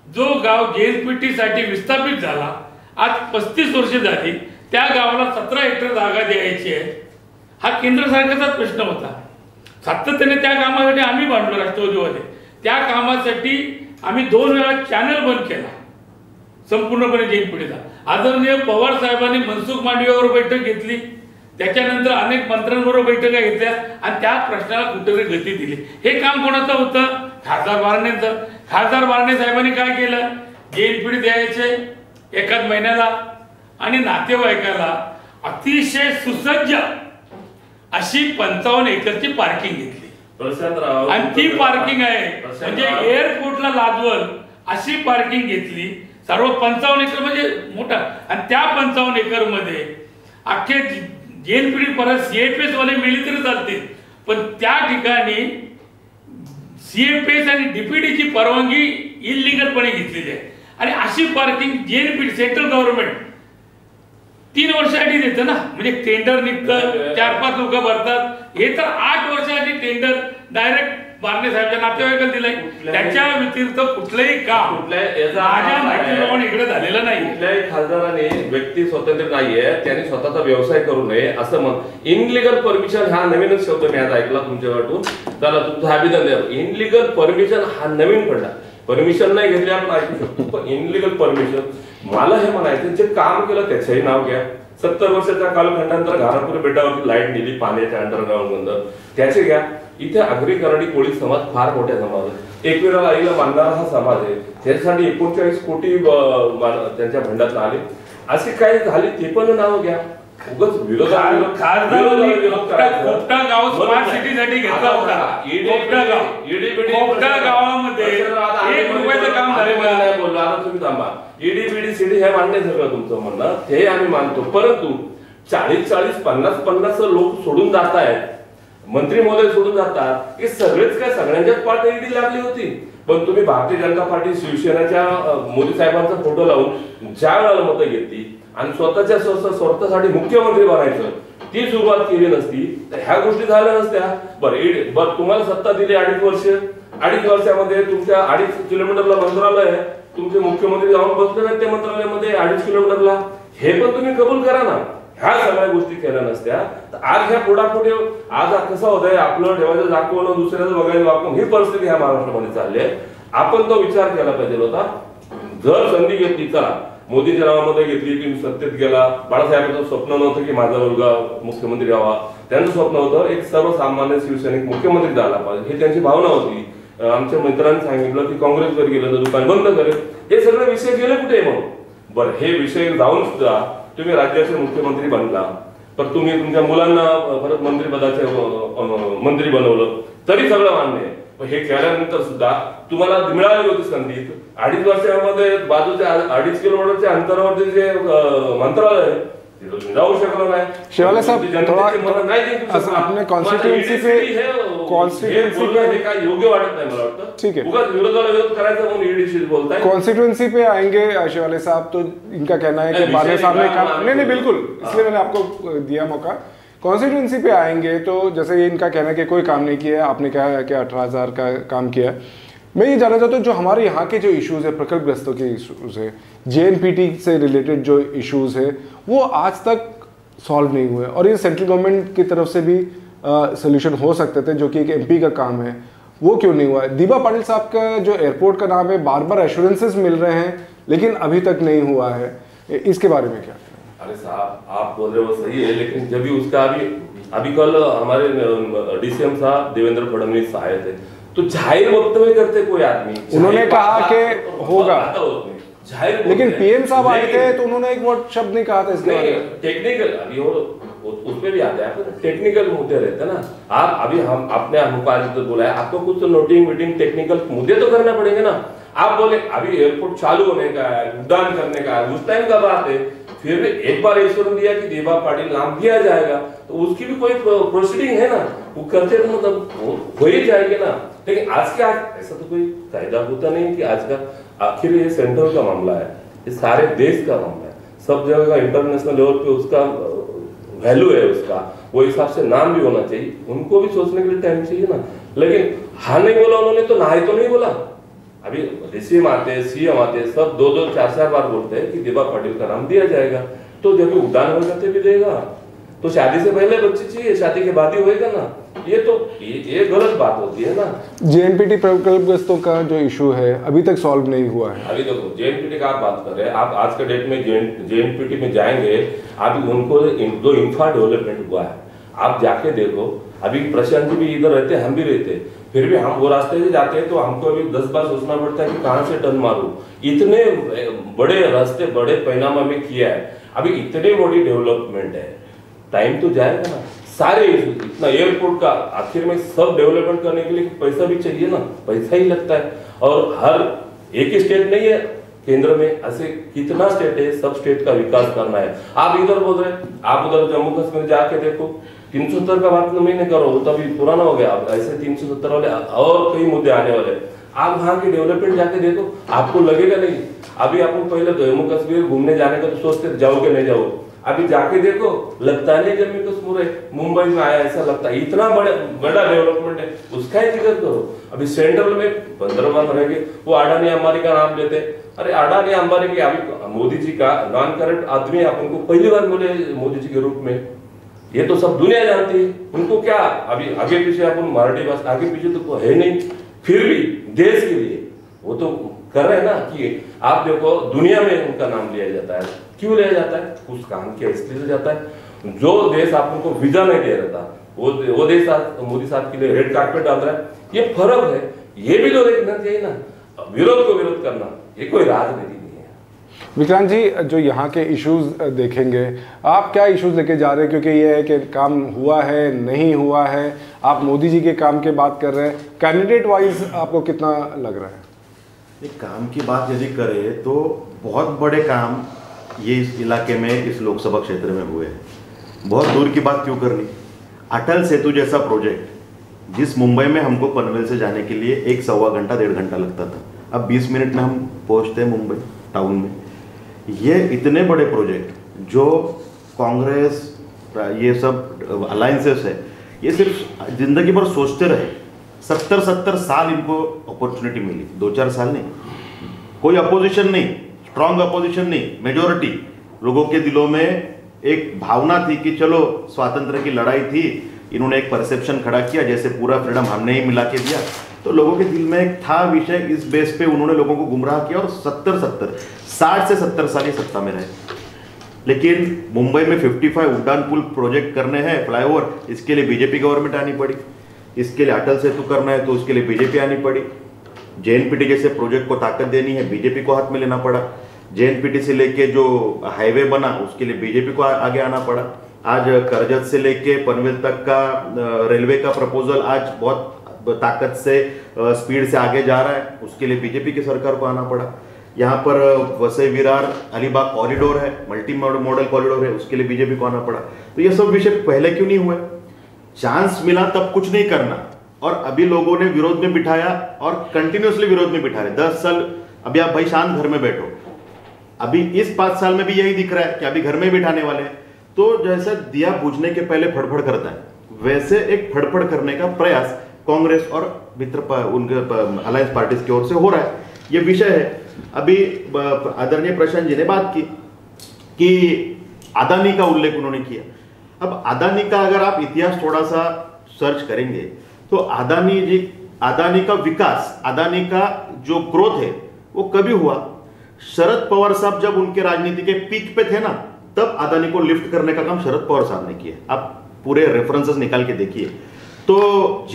जो गाव जेएनपीटी साठी विस्थापित झाला, आज 35 वर्ष झाली, त्या गावाला 17 हेक्टर जागा द्यायची आहे. हा केंद्र सरकारचा प्रश्न होता. सातत्याने त्या कामासाठी आम्ही भांडलो राष्ट्रवादीमध्ये. त्या कामासाठी आम्ही 2 वेळा चॅनल बंद केला संपूर्णपणे जेएनपीटीचा. आदरणीय पवार साहेबांनी मनसुख मांडवीयावर बैठक घेतली, त्याच्यानंतर अनेक मंत्र्यांबरोबर बैठका घेतल्या आणि त्या प्रश्नाला कुठेतरी गती दिली. हे काम कोणाचं होतं? खासदार बारणेंचं. खासदार बारणे साहेबांनी काय केलं? जेएनपीटी द्यायचे एकाच महिन्याला आणि नातेवाईकाला अतिशय सुसज्ज अशी 55 एकरची पार्किंग घेतली. आणि ती पार्किंग आहे म्हणजे एअरपोर्टला लादवल अशी पार्किंग घेतली. सर्व 55 एकर म्हणजे मोठा. आणि त्या 55 एकर मध्ये अख्खे जेएनपीटी परत सीएफएस वाले मिळले तरी चालते, पण त्या ठिकाणी सीएफएस आणि डीपीडीची परवानगी इलिगलपणे घेतलेली आहे. आणि अशी पार्किंग जेएनपीटी सेंट्रल गव्हर्नमेंट 3 वर्षासाठी देतं ना, म्हणजे टेंडर निघतं, 4-5 लोक भरतात. हे तर 8 वर्षासाठी टेंडर डायरेक्ट बारणे साहेबच्या नातेवाईकाला दिलंय. त्याच्या व्यतिरिक्त कुठलंही काम माझ्या माहितीप्रमाणे इकडे झालेलं नाही. कुठल्याही खासदाराने व्यक्ती स्वातंत्र्य नाहीये, त्यांनी स्वतःचा व्यवसाय करू नये असं मग. इनलिगल परमिशन हा नवीनच शब्द मी आज ऐकला तुमच्याकडून. त्याला तुमचं अभिनंदन. इनलिगल परमिशन हा नवीन पडला. परमिशन नाही घेतली आपण ऐकू शकतो, पण इनलिगल परमिशन मला हे म्हणायचं, जे काम केलं त्याचंही नाव घ्या. 70 वर्षाच्या कालखंडानंतर घारापुरी बेटावरती लाईट दिली पाण्याच्या अंडरग्राऊंड मधून, त्याचे घ्या. इथे आगरी कराडी कोळी समाज फार मोठ्या समाज आहे. एकविरा आईला मानणारा हा समाज आहे. त्याच्यासाठी 39 कोटी त्यांच्या भंडात आले. असे काय झाले ते पण नाव घ्या. उगाच विरोधात सिटीसाठी घेतला होता. कोपटा गावामध्ये 1 रुपयाचं काम झालेलं नाही. बोललो आता तुम्ही थांबा. ईडीबीडी सीडी हे मान्य सगळं तुमचं म्हणणं, ते आम्ही मानतो. परंतु 40-40, 50-50 लोक सोडून जात आहेत, मंत्री महोदय सोडून जातात. हे सगळेच काय सगळ्यांच्याच पार्टी ईडी लागली होती. पण तुम्ही भारतीय जनता पार्टी शिवसेनेच्या मोदी साहेबांचा फोटो लावून ज्या वेळेला मतं घेतली आणि स्वतःच्या स्वार्थासाठी मुख्यमंत्री बनायचं ती सुरुवात केली नसती तर ह्या गोष्टी झाल्या नसत्या. बरं तुम्हाला सत्ता दिली 2.5 वर्ष, 2.5 वर्षामध्ये तुमच्या 2.5 किलोमीटरला मंत्रालय आहे, तुमचे मुख्यमंत्री जाऊन बसले नाही त्या मंत्रालयामध्ये 2.5 किलोमीटरला, हे पण तुम्ही कबूल करा ना. ह्या सगळ्या गोष्टी केल्या नसत्या तर आज ह्या पुढापुढे आज कसं होतंय, आपलं ठेवायचं दाखवणं दुसऱ्याचं बघायचं वापरून ही परिस्थिती ह्या महाराष्ट्रामध्ये चालली आहे. आपण तो विचार केला पाहिजे होता. जर संधी घेतली, चला मोदीच्या नावामध्ये घेतली की सत्तेत गेला. बाळासाहेबांचं स्वप्न नव्हतं की माझा मुलगा मुख्यमंत्री व्हावा, त्यांचं स्वप्न होतं एक सर्वसामान्य शिवसैनिक मुख्यमंत्री झाला पाहिजे, हे त्यांची भावना होती. आमच्या मित्रांनी सांगितलं की काँग्रेसवर गेलं तर दुकान बंद करेल. हे सगळे विषय गेले कुठे म्हणून. बरं, हे विषय जाऊन सुद्धा तुम्ही राज्याचे मुख्यमंत्री बनला, तर तुम्ही तुमच्या मुलांना परत मंत्रिपदाचे मंत्री बनवलं तरी सगळं मान्य आहे. हे केल्यानंतर सुद्धा तुम्हाला मिळाली होती संधी. 2.5 वर्षामध्ये बाजूच्या 2.5 किलोमीटरच्या अंतरावरती जे मंत्रालय आहे तिथं जाऊ शकलो नाही. शिवाला साहब, थोड़ा आपने कॉन्स्टिट्यूएंसी पे काय योग्य वाटत नाही मला वाटतं. ठीक है, उगाच विरोधाला विरोध करायचा म्हणून ईडीशी बोलताय. कॉन्स्टिट्यूएंसी पे आएंगे शिवाले साहब, तो इनका कहना है कि बारने साहब ने काम नहीं बिल्कुल, इसलिए मैंने आपको दिया मौका. कॉन्स्टिट्यूएंसी पे आएंगे तो जैसे ये इनका कहना है कि कोई काम नहीं किया, आपने कहा कि 18,000 का काम किया. मैं ये जानना चाहता हूँ जो हमारे यहाँ के जो इश्यूज है, प्रकल्पग्रस्तों के इश्यूज है, JNPT से रिलेटेड जो इश्यूज है वो आज तक सॉल्व नहीं हुए और ये सेंट्रल गवर्नमेंट की तरफ से भी सोल्यूशन हो सकते थे, जो कि एक MP का काम है, वो क्यों नहीं हुआ है. दीबा पाटिल साहब का जो एयरपोर्ट का नाम है, बार बार एश्योरेंसेस मिल रहे हैं लेकिन अभी तक नहीं हुआ है, इसके बारे में क्या. अरे साहब, आप बोल रहे हो सही है, लेकिन जब भी उसका अभी कल हमारे DCM साहब देवेंद्र फडणवीस आए थे तो जाहिर वक्तव्य करते कोई आदमी, उन्होंने कहा कि होगा, लेकिन PM साहब आए थे तो उन्होंने एक वर्ड शब्द नहीं कहा था इसके बारे में. टेक्निकल अभी उसमें भी आता है, टेक्निकल मुद्दे रहते हैं ना. आप अभी हम अपने मुखारित तो बोला है, आपको कुछ तो नोटिंग मीटिंग टेक्निकल मुद्दे तो करना पड़ेंगे ना. आप बोले अभी एयरपोर्ट चालू होने का है, उड़ान करने का है, उस टाइम का बात है. फिर भी एक बार ईश्वर दिया कि दीबा पाटिल नाम दिया जाएगा तो उसकी भी कोई प्रोसीडिंग है ना, वो करते तो मतलब हो ही जाएगी ना. लेकिन आज के आज ऐसा तो कोई कायदा होता नहीं कि आज का आखिर ये सेंट्रल का मामला है, ये सारे देश का मामला है, सब जगह का इंटरनेशनल लेवल पे उसका वैल्यू है, उसका वो हिसाब से नाम भी होना चाहिए. उनको भी सोचने के लिए टाइम चाहिए ना. लेकिन हाँ नहीं बोला उन्होंने तो ना ही तो नहीं बोला. अभी DCM आते हैं, CM आते हैं, सब 2-2, 4-4 बार बोलते हैं कि दीबा पाटिल का नाम दिया जाएगा. तो जब उड़ान हो जाते भी देगा तो शादी से पहले बच्चे चाहिए, शादी के बाद ही होएगा ना. ये गलत बात होती है ना. JNPT प्रकल्पग्रस्तों का जो इशू है अभी तक सॉल्व नहीं हुआ है. अभी देखो JNPT का आप बात कर रहे हैं, आप आज के डेट में JNPT में जाएंगे, आप उनको जो इंफ्रा डेवलपमेंट हुआ है आप जाके देखो. अभी प्रशांत जी भी इधर रहते, हम भी रहते, फिर भी हम वो रास्ते से जाते हैं तो हमको अभी 10 बार सोचना पड़ता है कि कहाँ से टर्न मारूं. इतने बड़े रास्ते बड़े पैमाने में किया है, अभी इतनी बड़ी डेवलपमेंट है, टाइम तो जाएगा ना. सारे इतना एयरपोर्ट का आखिर में सब डेवलपमेंट करने के लिए पैसा भी चाहिए ना, पैसा ही लगता है. और हर एक ही स्टेट नहीं है केंद्र में, ऐसे कितना स्टेट है, सब स्टेट का विकास करना है. आप इधर बोल रहे हैं, आप उधर जम्मू कश्मीर जाके देखो. 370 का बात मैं नहीं कर रहा हूँ, तभी पुराना हो गया. ऐसे 370 वाले और कई मुद्दे आने वाले. आप वहाँ की डेवलपमेंट जाके देखो, आपको लगेगा नहीं. अभी आपको पहले जम्मू कश्मीर घूमने जाने का तो सोचते जाओगे नहीं जाओ, अभी जाके देखो लगता नहीं जम्मू कश्मीर है, मुंबई में आया ऐसा लगता है. इतना बड़ा डेवलपमेंट है, उसका ही जिक्र करो. अभी सेंट्रल में 15 बार रहेंगे, वो अडानी अंबानी का नाम लेते. अरे अडानी अंबानी के अभी मोदी जी का नॉन करंट आदमी आप उनको पहली बार मिले मोदी जी के रूप में, ये तो सब दुनिया जानती है. उनको क्या अभी आगे पीछे अपन मराठी भाषा आगे पीछे तो है नहीं, फिर भी देश के लिए वो तो कर रहे हैं ना. कि आप देखो दुनिया में उनका नाम लिया जाता है. क्यों लिया जाता है? उस काम के इसलिए जाता है. जो देश आप उनको वीजा नहीं दे रहा था, वो देश मोदी साहब के लिए रेड कार्पेट डाल रहा है. ये फर्क है, ये भी तो देखना चाहिए ना. विरोध को विरोध करना ये कोई राजनीति नहीं है. विक्रांत जी, जो यहाँ के इश्यूज देखेंगे, आप क्या इश्यूज लेके जा रहे हैं? क्योंकि ये है कि काम हुआ है नहीं हुआ है, आप मोदी जी के काम की बात कर रहे हैं, कैंडिडेट वाइज आपको कितना लग रहा है? काम की बात यदि करें तो बहुत बड़े काम ये इस इलाके में, इस लोकसभा क्षेत्र में हुए हैं. बहुत दूर की बात क्यों करनी. अटल सेतु जैसा प्रोजेक्ट जिस मुंबई में हमको पनवेल से जाने के लिए 1-1.25 घंटा 1.5 घंटा लगता था, अब 20 मिनट में हम पहुंचते हैं मुंबई टाउन में. ये इतने बड़े प्रोजेक्ट जो कांग्रेस ये सब अलायंसेस है, ये सिर्फ जिंदगी भर सोचते रहे 70 साल इनको अपॉर्चुनिटी मिली, 2-4 साल नहीं। कोई अपोजिशन नहीं, स्ट्रांग अपोजिशन नहीं, मेजोरिटी। लोगों के दिलों में एक भावना थी कि चलो स्वातंत्र की लड़ाई थी, इन्होंने एक परसेप्शन खड़ा किया जैसे पूरा फ्रीडम हमने ही मिला के दिया, तो लोगों के दिल में एक था विषय, इस बेस पे उन्होंने लोगों को गुमराह किया और 60 से 70 साल ये सत्ता में रहे। लेकिन मुंबई में 55 उड़ान पुल प्रोजेक्ट करने हैं, फ्लाईओवर, इसके लिए बीजेपी गवर्नमेंट आनी पड़ी। इसके लिए अटल सेतु करना है तो उसके लिए बीजेपी आनी पड़ी। जेएनपीटी जैसे प्रोजेक्ट को ताकत देनी है, बीजेपी को हाथ में लेना पड़ा। जेएनपीटी से लेके जो हाईवे बना उसके लिए बीजेपी को आगे आना पड़ा। आज करजत से लेके पनवेल तक का रेलवे का प्रपोजल आज बहुत ताकत से स्पीड से आगे जा रहा है, उसके लिए बीजेपी की सरकार को आना पड़ा। यहाँ पर वसई विरार अलीबाग कॉरिडोर है, मल्टी मॉडल कॉरिडोर है, उसके लिए बीजेपी को आना पड़ा। तो ये सब विषय पहले क्यों नहीं हुए? चांस मिला तब कुछ नहीं करना, और अभी लोगों ने विरोध में बिठाया और कंटिन्यूसली विरोध में बिठा रहे 10 साल। अभी आप भाई शांत घर में बैठो, अभी इस 5 साल में भी यही दिख रहा है कि अभी घर में बिठाने वाले हैं। तो जैसा दिया बुझने के पहले फड़फड़ करता है, वैसे एक फड़फड़ करने का प्रयास कांग्रेस और मित्र उनके अलायंस पार्टीज की ओर से हो रहा है। ये विषय है। अभी आदरणीय प्रशांत जी ने बात की कि अदानी का उल्लेख उन्होंने किया। अब अदानी का अगर आप इतिहास थोड़ा सा सर्च करेंगे तो अदानी का विकास, अदानी का जो ग्रोथ है वो कभी हुआ? शरद पवार साहब जब उनके राजनीति के पीक पे थे ना, तब अदानी को लिफ्ट करने का काम शरद पवार साहब ने किया। आप पूरे रेफरेंसेस निकाल के देखिए। तो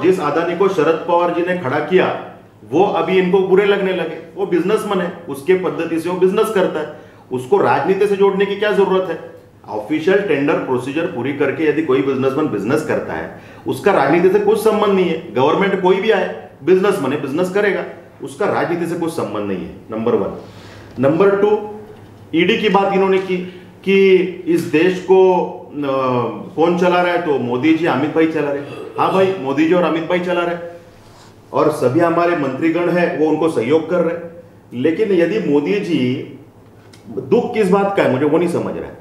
जिस अदानी को शरद पवार जी ने खड़ा किया वो अभी इनको बुरे लगने लगे। वो बिजनेसमैन है, उसके पद्धति से वो बिजनेस करता है, उसको राजनीति से जोड़ने की क्या जरूरत है? ऑफिशियल टेंडर प्रोसीजर पूरी करके यदि कोई बिजनेसमैन बिजनेस करता है, उसका राजनीति से कुछ संबंध नहीं है। गवर्नमेंट कोई भी आए, बिजनेसमैन है, बिजनेस करेगा, उसका राजनीति से कुछ संबंध नहीं है। नंबर 1। नंबर 2, ईडी की बात इन्होंने की कि इस देश को कौन चला रहा है? तो मोदी जी, अमित भाई चला रहे। हाँ भाई, मोदी जी और अमित भाई चला रहे, और सभी हमारे मंत्रीगण हैं वो उनको सहयोग कर रहे। लेकिन यदि मोदी जी, दुख किस बात का है मुझे वो नहीं समझ रहा है।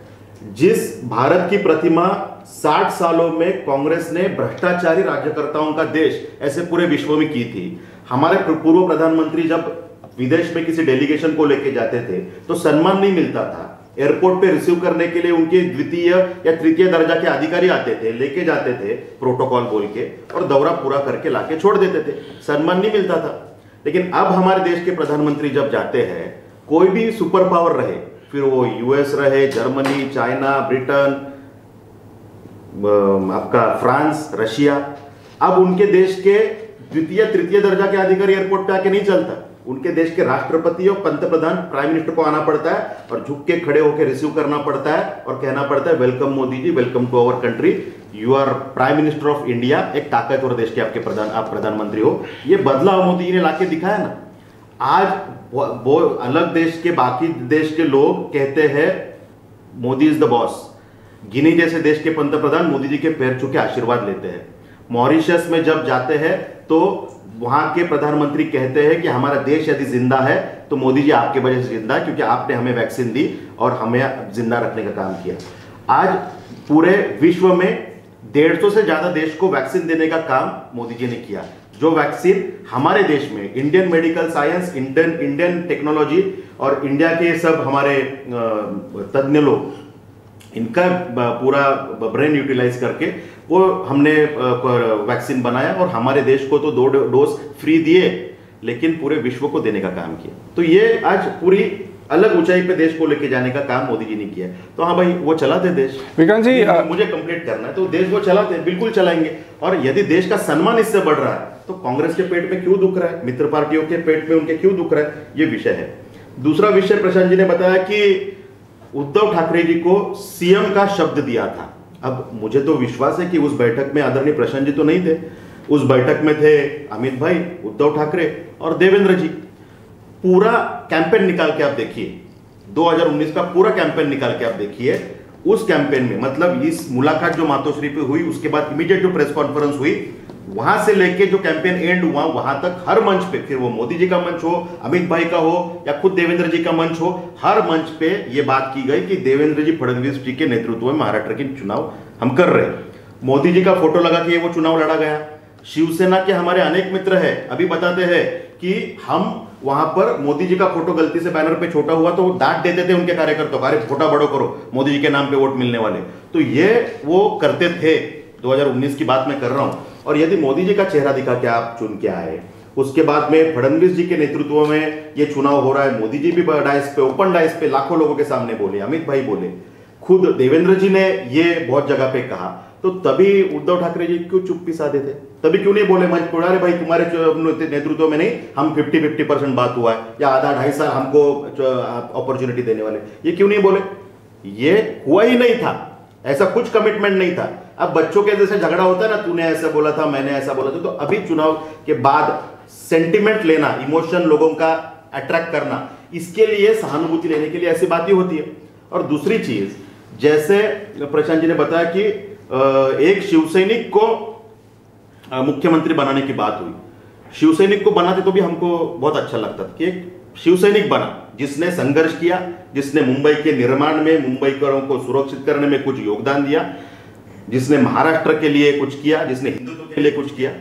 जिस भारत की प्रतिमा 60 सालों में कांग्रेस ने भ्रष्टाचारी राज्यकर्ताओं का देश ऐसे पूरे विश्व में की थी, हमारे पूर्व प्रधानमंत्री जब विदेश में किसी डेलीगेशन को लेके जाते थे तो सम्मान नहीं मिलता था। एयरपोर्ट पे रिसीव करने के लिए उनके द्वितीय या तृतीय दर्जा के अधिकारी आते थे, लेके जाते थे प्रोटोकॉल बोल के, और दौरा पूरा करके लाके छोड़ देते थे, सम्मान नहीं मिलता था। लेकिन अब हमारे देश के प्रधानमंत्री जब जाते हैं, कोई भी सुपर पावर रहे, फिर वो यूएस रहे, जर्मनी, चाइना, ब्रिटेन, आपका फ्रांस, रशिया, अब उनके देश के द्वितीय तृतीय दर्जा के अधिकारी एयरपोर्ट पे आके नहीं चलता। उनके देश के राष्ट्रपति और पंतप्रधान, प्राइम मिनिस्टर को आना पड़ता है और झुक के खड़े होकर रिसीव करना पड़ता है और कहना पड़ता है, welcome Modi ji, welcome to our country, you are prime minister of India. एक ताकतवर देश के आपके आप प्रधानमंत्री हो। ये बदलाव मोदी जी ने लाके दिखाया ना। आज वो अलग देश के, बाकी देश के लोग कहते हैं मोदी इज द बॉस। गिनी जैसे देश के पंतप्रधान मोदी जी के पैर छू के आशीर्वाद लेते हैं। मॉरिशस में जब जाते हैं तो वहां के प्रधानमंत्री कहते हैं कि हमारा देश यदि जिंदा है तो मोदी जी आपके वजह से जिंदा है, क्योंकि आपने हमें वैक्सीन दी और हमें जिंदा रखने का काम किया। आज पूरे विश्व में 150 से ज्यादा देश को वैक्सीन देने का काम मोदी जी ने किया। जो वैक्सीन हमारे देश में Indian medical science, Indian technology और इंडिया के सब हमारे तज्ञ लोग, इनका पूरा ब्रेन यूटिलाइज करके वो हमने वैक्सीन बनाया और हमारे देश को तो 2 डोज फ्री दिए, लेकिन पूरे विश्व को देने का काम किया। तो ये आज पूरी अलग ऊंचाई पे देश को लेके जाने का काम मोदी जी ने किया। तो हाँ भाई, वो चलाते देश। विक्रांत जी, मुझे कंप्लीट करना है, तो देश वो चलाते, बिल्कुल चलाएंगे। और यदि देश का सम्मान इससे बढ़ रहा है तो कांग्रेस के पेट में क्यों दुख रहा है, मित्र पार्टियों के पेट में उनके क्यों दुख रहा है, ये विषय है। दूसरा विषय, प्रशांत जी ने बताया कि उद्धव ठाकरे जी को सीएम का शब्द दिया था। अब मुझे तो विश्वास है कि उस बैठक में आदरणीय प्रशांत जी तो नहीं थे, उस बैठक में थे अमित भाई, उद्धव ठाकरे और देवेंद्र जी। पूरा कैंपेन निकाल के आप देखिए, 2019 का पूरा कैंपेन निकाल के आप देखिए। उस कैंपेन में, मतलब इस मुलाकात जो मातोश्री पे हुई, उसके बाद इमीडिएट जो प्रेस कॉन्फ्रेंस हुई, वहां से लेके जो कैंपेन एंड हुआ, वहां तक हर मंच पे, फिर वो मोदी जी का मंच हो, अमित भाई का हो या खुद देवेंद्र जी का मंच हो, हर मंच पे ये बात की गई कि देवेंद्र जी फडणवीस जी के नेतृत्व में महाराष्ट्र के चुनाव हम कर रहे हैं। मोदी जी का फोटो लगा के वो चुनाव लड़ा गया। शिवसेना के हमारे अनेक मित्र हैं, अभी बताते हैं कि हम वहां पर मोदी जी का फोटो गलती से बैनर पे छोटा हुआ तो डांट देते थे उनके कार्यकर्ताओं, अरे फोटा बड़ो करो, मोदी जी के नाम पे वोट मिलने वाले। तो ये वो करते थे, 2019 की बात मैं कर रहा हूं। और यदि मोदी जी का चेहरा दिखा के आप चुन के आए, उसके बाद में फडणवीस जी के नेतृत्व में ये चुनाव हो रहा है, मोदी जी भी डाइस पे, ओपन डाइस पे लाखों लोगों के सामने बोले, अमित भाई बोले, खुद देवेंद्र जी ने ये बहुत जगह पे कहा, तो तभी उद्धव ठाकरे जी क्यों चुप्पी साधे थे? तभी क्यों नहीं बोले मंच पर, अरे भाई तुम्हारे नेतृत्व में नहीं, हम 50-50% बात हुआ है, या आधा 2.5 साल हमको अपॉर्चुनिटी देने वाले, ये क्यों नहीं बोले? ये हुआ ही नहीं था, ऐसा कुछ कमिटमेंट नहीं था। अब बच्चों के जैसे झगड़ा होता है ना, तूने ऐसा बोला था, मैंने ऐसा बोला था, तो अभी चुनाव के बाद सेंटिमेंट लेना, इमोशन लोगों का अट्रैक्ट करना, इसके लिए सहानुभूति लेने के लिए ऐसी बातें होती है। और दूसरी चीज, जैसे प्रशांत जी ने बताया कि एक शिवसैनिक को मुख्यमंत्री बनाने की बात हुई, शिवसैनिक को बनाते तो भी हमको बहुत अच्छा लगता था कि एक शिवसैनिक बना जिसने संघर्ष किया, जिसने मुंबई के निर्माण में, मुंबईकरों को सुरक्षित करने में कुछ योगदान दिया, जिसने महाराष्ट्र के लिए कुछ किया, जिसने हिंदुत्व के लिए कुछ किया,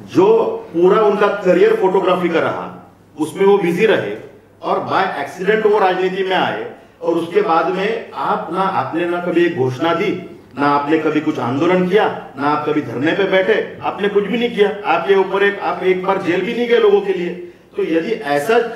जो पूरा उनका करियर फोटोग्राफी का रहा, उसमें वो बिजी रहे और बाय एक्सीडेंट वो राजनीति में आए। और उसके बाद में आपने ना कभी एक घोषणा दी, ना आपने कभी कुछ आंदोलन किया, ना आप कभी धरने पे बैठे, आपने कुछ भी नहीं किया, आपके ऊपर आप एक बार जेल भी नहीं गए लोगों के लिए। तो यदि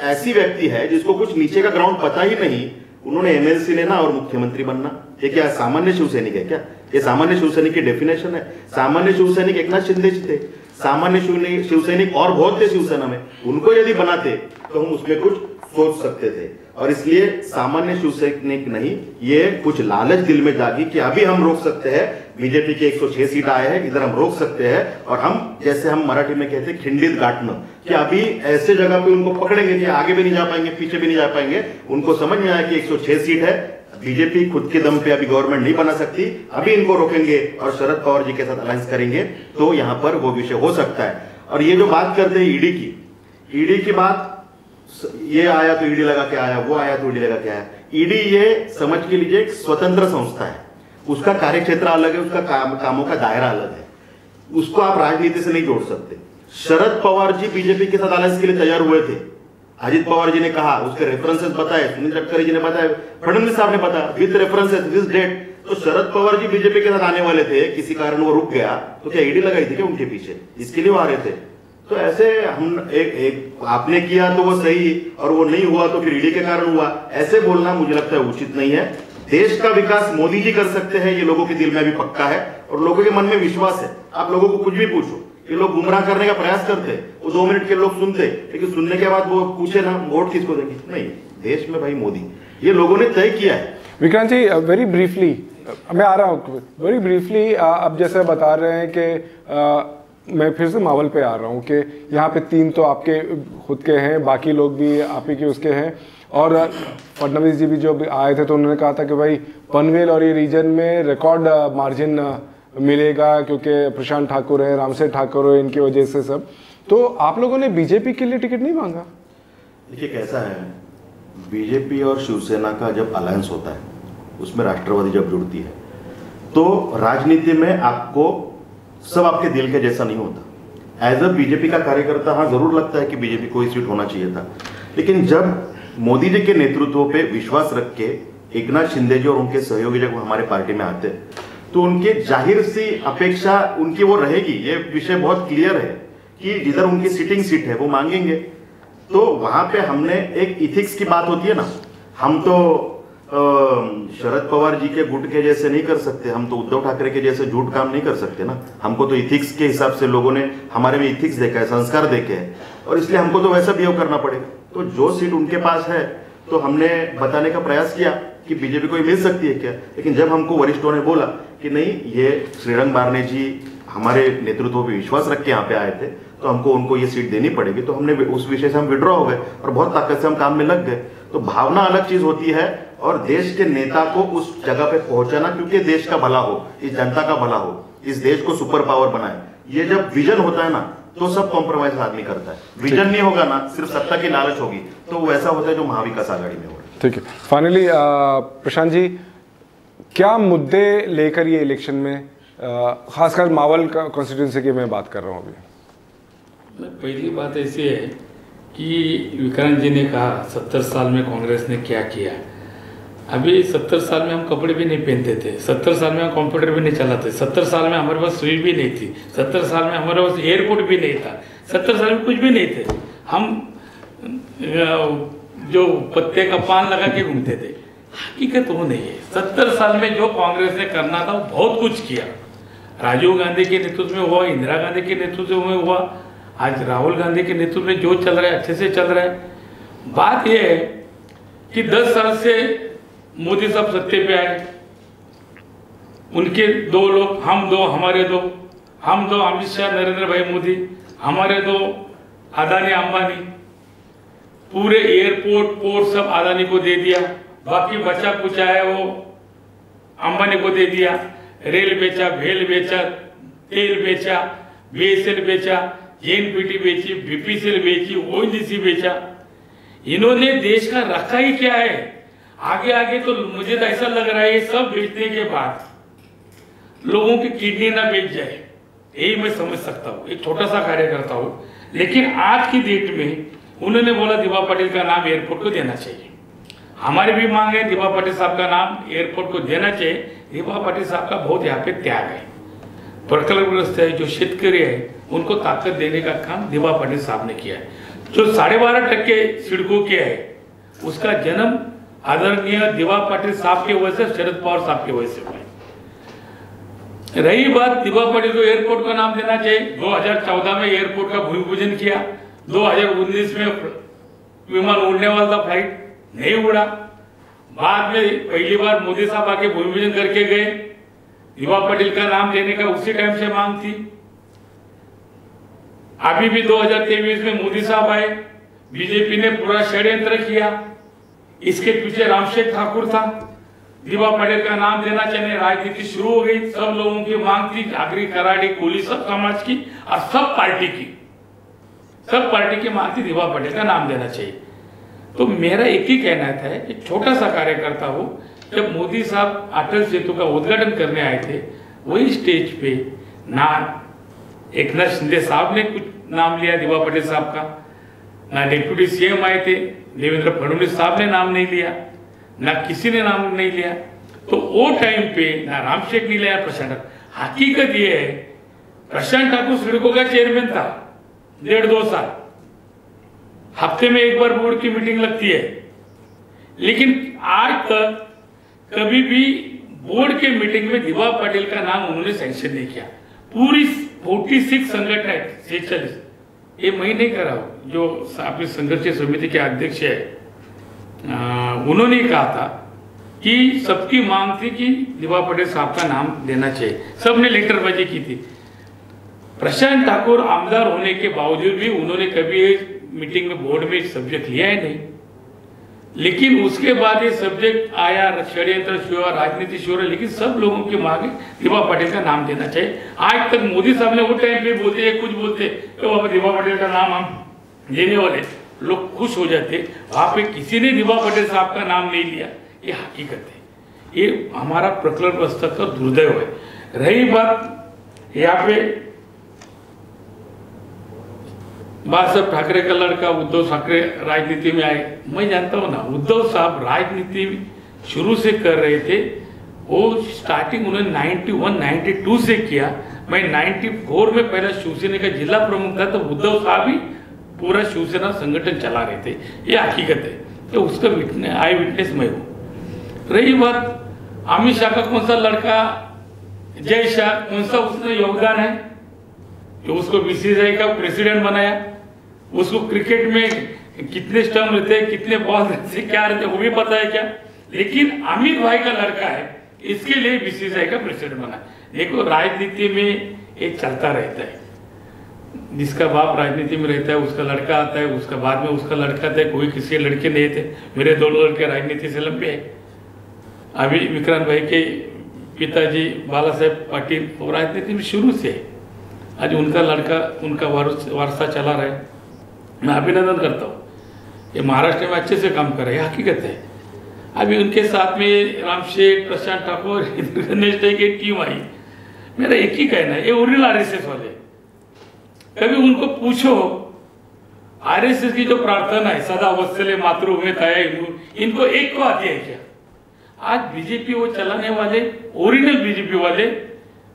ऐसी व्यक्ति है जिसको कुछ नीचे का ग्राउंड पता ही नहीं, उन्होंने एमएलसी लेना और मुख्यमंत्री बनना, ये क्या सामान्य शिवसैनिक है क्या? ये सामान्य शिवसैनिक की डेफिनेशन है? सामान्य शिवसैनिक एकनाथ शिंदे जी थे, सामान्य शिवसैनिक और बहुत थे शिवसेना में, उनको यदि बनाते तो हम उसमें कुछ सोच सकते थे। और इसलिए सामान्य शिवसैनिक नहीं, ये कुछ लालच दिल में जागी कि अभी हम रोक सकते हैं, बीजेपी के 106 सीट आए हैं, इधर हम रोक सकते हैं, और हम जैसे हम मराठी में कहते हैं खिंडित गाटना, कि अभी ऐसे जगह पे उनको पकड़ेंगे कि आगे भी नहीं जा पाएंगे, पीछे भी नहीं जा पाएंगे। उनको समझ में आया कि 106 सीट है, बीजेपी खुद के दम पे अभी गवर्नमेंट नहीं बना सकती, अभी इनको रोकेंगे और शरद पवार जी के साथ अलायंस करेंगे, तो यहां पर वो विषय हो सकता है। और ये जो बात करते हैं ईडी की बात, ये आया तो ईडी लगा के आया, वो आया तो ईडी लगा के आया। ईडी ये समझ के लीजिए एक स्वतंत्र संस्था है, उसका कार्यक्षेत्र अलग है, उसका कामों का दायरा अलग है, उसको आप राजनीति से नहीं जोड़ सकते। शरद पवार जी बीजेपी के साथ अलायंस के लिए तैयार हुए थे, अजित पवार जी ने कहा, उसके रेफरेंसेस बताए, सुनील गडकरी जी ने बताया, फडणवीस साहब ने बताया विद रेफरेंसेस दिस डेट। तो शरद पवार जी बीजेपी के साथ आने वाले थे, किसी कारण वो रुक गया, तो क्या ईडी लगाई थी क्या उनके पीछे? इसके लिए वो आ रहे थे। तो ऐसे हम एक आपने किया तो वो सही, और वो नहीं हुआ तो फिर ईडी के कारण हुआ, ऐसे बोलना मुझे लगता है उचित नहीं है। देश का विकास मोदी जी कर सकते हैं, ये लोगों के दिल में अभी पक्का है और लोगों के मन में विश्वास है। आप लोगों को कुछ भी पूछो, ये लोग गुमराह करने का प्रयास करते, वो 2 मिनट के लोग सुनते, लेकिन सुनने के बाद वो पूछे ना वोट किसको देंगे? नहीं, देश में भाई मोदी, ये लोगों ने तय किया है। विक्रांत जी, वेरी ब्रीफली मैं आ रहा हूँ, वेरी ब्रीफली आप जैसे बता रहे हैं कि मैं फिर से मावल पे आ रहा हूँ कि यहाँ पे 3 तो आपके खुद के हैं, बाकी लोग भी आप ही के उसके हैं, और फडणवीस जी भी जो आए थे तो उन्होंने कहा था कि भाई पनवेल और ये रीजन में रिकॉर्ड मार्जिन मिलेगा क्योंकि प्रशांत ठाकुर है, रामसेठ ठाकुर है, इनकी वजह से सब। तो आप लोगों ने बीजेपी के लिए टिकट नहीं मांगा? देखिए कैसा है, बीजेपी और शिवसेना का जब अलायंस होता है, उसमें राष्ट्रवादी जब जुड़ती है, तो राजनीति में आपको सब आपके दिल के जैसा नहीं होता। एज अ बीजेपी का कार्यकर्ता हाँ जरूर लगता है कि बीजेपी को ही सीट होना चाहिए था, लेकिन जब मोदी जी के नेतृत्व पे विश्वास रख के एकनाथ शिंदे जी और उनके सहयोगी जब हमारे पार्टी में आते, तो उनकी जाहिर सी अपेक्षा उनकी वो रहेगी, ये विषय बहुत क्लियर है कि जिधर उनकी सिटिंग सीट है वो मांगेंगे। तो वहां पे हमने एक इथिक्स की बात होती है ना, हम तो शरद पवार जी के गुट के जैसे नहीं कर सकते, हम तो उद्धव ठाकरे के जैसे झूठ काम नहीं कर सकते ना, हमको तो इथिक्स के हिसाब से लोगों ने हमारे में इथिक्स देखा है, संस्कार देखे हैं, और इसलिए हमको तो वैसा बिहेव करना पड़ेगा। तो जो सीट उनके पास है तो हमने बताने का प्रयास किया कि बीजेपी को मिल सकती है क्या, लेकिन जब हमको वरिष्ठों ने बोला कि नहीं, ये श्रीरंग बारने जी हमारे नेतृत्व पे विश्वास रख के यहाँ पे आए थे, तो हमको उनको ये सीट देनी पड़ेगी, तो हमने उस विषय से हम विड्रॉ हो गए और बहुत ताकत से हम काम में लग गए। तो भावना अलग चीज होती है, और देश के नेता को उस जगह पे पहुंचाना, क्योंकि देश का भला हो, इस जनता का भला हो, इस देश को सुपर पावर बनाए, ये जब विजन होता है ना, तो सब कॉम्प्रोमाइज आदमी करता है। विजन नहीं होगा ना, सिर्फ सत्ता की लालच होगी, तो वैसा होता है जो महाविकास आघाड़ी में हो रहा है। ठीक है, फाइनली प्रशांत जी, क्या मुद्दे लेकर ये इलेक्शन में खासकर मावल का कॉन्स्टिट्यूंसी की मैं बात कर रहा हूँ अभी। पहली बात ऐसी है कि विक्रांत जी ने कहा 70 साल में कांग्रेस ने क्या किया। अभी 70 साल में हम कपड़े भी नहीं पहनते थे, 70 साल में हम कंप्यूटर भी नहीं चलाते, 70 साल में हमारे पास सुई भी नहीं थी, 70 साल में हमारे पास एयरपोर्ट भी नहीं था, 70 साल में कुछ भी नहीं थे। हम जो पत्ते का पान लगा के घूमते थे। हकीकत वो नहीं है। 70 साल में जो कांग्रेस ने करना था वो बहुत कुछ किया। राजीव गांधी के नेतृत्व में हुआ, इंदिरा गांधी के नेतृत्व में हुआ, आज राहुल गांधी के नेतृत्व में जो चल रहा है अच्छे से चल रहा है। बात यह है कि 10 साल से मोदी साहब सत्ते पे आए, उनके दो लोग, हम दो हमारे दो, हम दो अमित शाह नरेंद्र भाई मोदी, हमारे दो अदानी अंबानी, पूरे एयरपोर्ट पोर्ट सब अदानी को दे दिया, बाकी बचा कुछ आया वो अंबानी को दे दिया। रेल बेचा, भेल बेचा, तेल बेचा, बीएसएल बेचा, जेएनपीटी बेची, बीपीसीएल बेची, ओएनजीसी बेचा। इन्होंने देश का रखा ही क्या है? आगे आगे तो मुझे तो ऐसा लग रहा है ये सब बेचने के बाद लोगों की किडनी ना बेच जाए, यही मैं समझ सकता हूँ। एक छोटा सा कार्यकर्ता हूँ, लेकिन आज की डेट में उन्होंने बोला दिवा पाटिल का नाम एयरपोर्ट को देना चाहिए। हमारी भी मांग है दिवा पाटिल साहब का नाम एयरपोर्ट को देना चाहिए। दिवा पाटिल साहब का बहुत यहाँ पे त्याग है, प्रकल्पग्रस्त है, जो शेतकरी है उनको ताकत देने का काम दिवा पाटिल साहब ने किया है। जो 12.5% सिडको के है उसका जन्म आदरणीय दिवा पाटिल साहब की वजह से, शरद पवार साहब की वजह से हुआ। रही बात दिवा पाटिल को एयरपोर्ट का नाम देना चाहिए, 2014 में एयरपोर्ट का भूमि पूजन किया, 2019 में विमान उड़ने वाला था, फ्लाइट नहीं उड़ा। बाद में पहली बार मोदी साहब आके भूमि पूजन करके गए, दिवा पाटिल का नाम देने का उसी टाइम से मांग थी। अभी भी 2023 में मोदी साहब आए, बीजेपी ने पूरा षड्यंत्र किया, इसके पीछे रामशेख ठाकुर था। दिवा पाटिल का नाम देना चाहिए, राजनीति शुरू हो गई। सब लोगों की मांग थी, आगरी कराड़ी कोली सब समाज की और सब पार्टी की मांग थी दिवा पाटिल का नाम देना चाहिए। तो मेरा एक ही कहना था कि छोटा सा कार्यकर्ता हो, जब मोदी साहब अटल सेतु का उद्घाटन करने आए थे वही स्टेज पे ना एकनाथ शिंदे साहब ने कुछ नाम लिया दिवा पाटिल साहब का, ना डिप्टी सीएम आए थे देवेंद्र फडणवीस साहब ने नाम नहीं लिया, ना किसी ने नाम नहीं लिया। तो वो टाइम पे ना रामशेख नहीं लिया, प्रशांत। हकीकत ये है प्रशांत ठाकुर सिडको का चेयरमैन था 1.5-2 साल, हफ्ते में एक बार बोर्ड की मीटिंग लगती है, लेकिन आज तक कभी भी बोर्ड के मीटिंग में दिवा पाटिल का नाम उन्होंने सैंक्शन नहीं किया। पूरी 46 संगठन है, 46 ये मैं नहीं करा हूं, जो आपकी संघर्ष समिति के अध्यक्ष है उन्होंने कहा था कि सबकी मांग थी कि दिवा पाटिल साहब का नाम देना चाहिए, सबने लेटरबाजी की थी। प्रशांत ठाकुर आमदार होने के बावजूद भी उन्होंने कभी मीटिंग में बोर्ड में सब्जेक्ट लिया ही नहीं, लेकिन उसके बाद ये सब्जेक्ट आया, षड्यंत्र शुरू हुआ, राजनीति शुरू हुई, लेकिन सब लोगों की मांग है दिवा पाटिल का नाम देना चाहिए। आज तक मोदी साहब ने वो टाइम पे बोलते कुछ बोलते तो वहां दिवा पाटिल का नाम हम देने वाले लोग खुश हो जाते, वहां पे किसी ने दिवा पाटिल साहब का नाम नहीं लिया। ये हकीकत है, ये हमारा प्रकल्प का दुर्दैव है। रही बात यहाँ पे बाळासाहेब ठाकरे का लड़का उद्धव ठाकरे राजनीति में आए, मैं जानता हूं ना, उद्धव साहब राजनीति शुरू से कर रहे थे। वो स्टार्टिंग उन्होंने 91-92 से किया। मैं 94 में पहला शिवसेना का जिला प्रमुख था, तो उद्धव साहब ही पूरा शिवसेना संगठन चला रहे थे। ये हकीकत है, तो उसका आई विटनेस मैं हूँ। रही बात अमित शाह का कौन सा लड़का जय शाह, कौन सा उसमें योगदान है जो उसको बीसीसीआई का प्रेसिडेंट बनाया, उसको क्रिकेट में कितने स्टंप रहते हैं, कितने बॉल रहते हैं, क्या रहते हैं वो भी पता है क्या? लेकिन अमित भाई का लड़का है, इसके लिए बीसीसीआई का प्रेसिडेंट बना। देखो राजनीति में ये चलता रहता है, जिसका बाप राजनीति में रहता है उसका लड़का आता है, उसका बाद में उसका लड़का आता है, कोई किसी लड़के नहीं थे। मेरे 2 लड़के राजनीति से लंबे हैं। अभी विक्रांत भाई के पिताजी बाला साहेब पाटिल राजनीति में शुरू से, आज उनका लड़का उनका वारसा चला रहा है, मैं अभिनंदन करता हूँ। ये महाराष्ट्र में अच्छे से काम कर रहे हैं, हकीकत है। अभी उनके साथ में रामशेख, प्रशांत ठाकुर, गणेश की टीम आई, मेरा एक ही कहना है, ये ओरिजिनल आरएसएस वाले, कभी उनको पूछो आरएसएस की जो प्रार्थना है सदा वत्सले मातृभूमिताय, इनको एक को आती है क्या? आज बीजेपी वो चलाने वाले ओरिजिनल बीजेपी वाले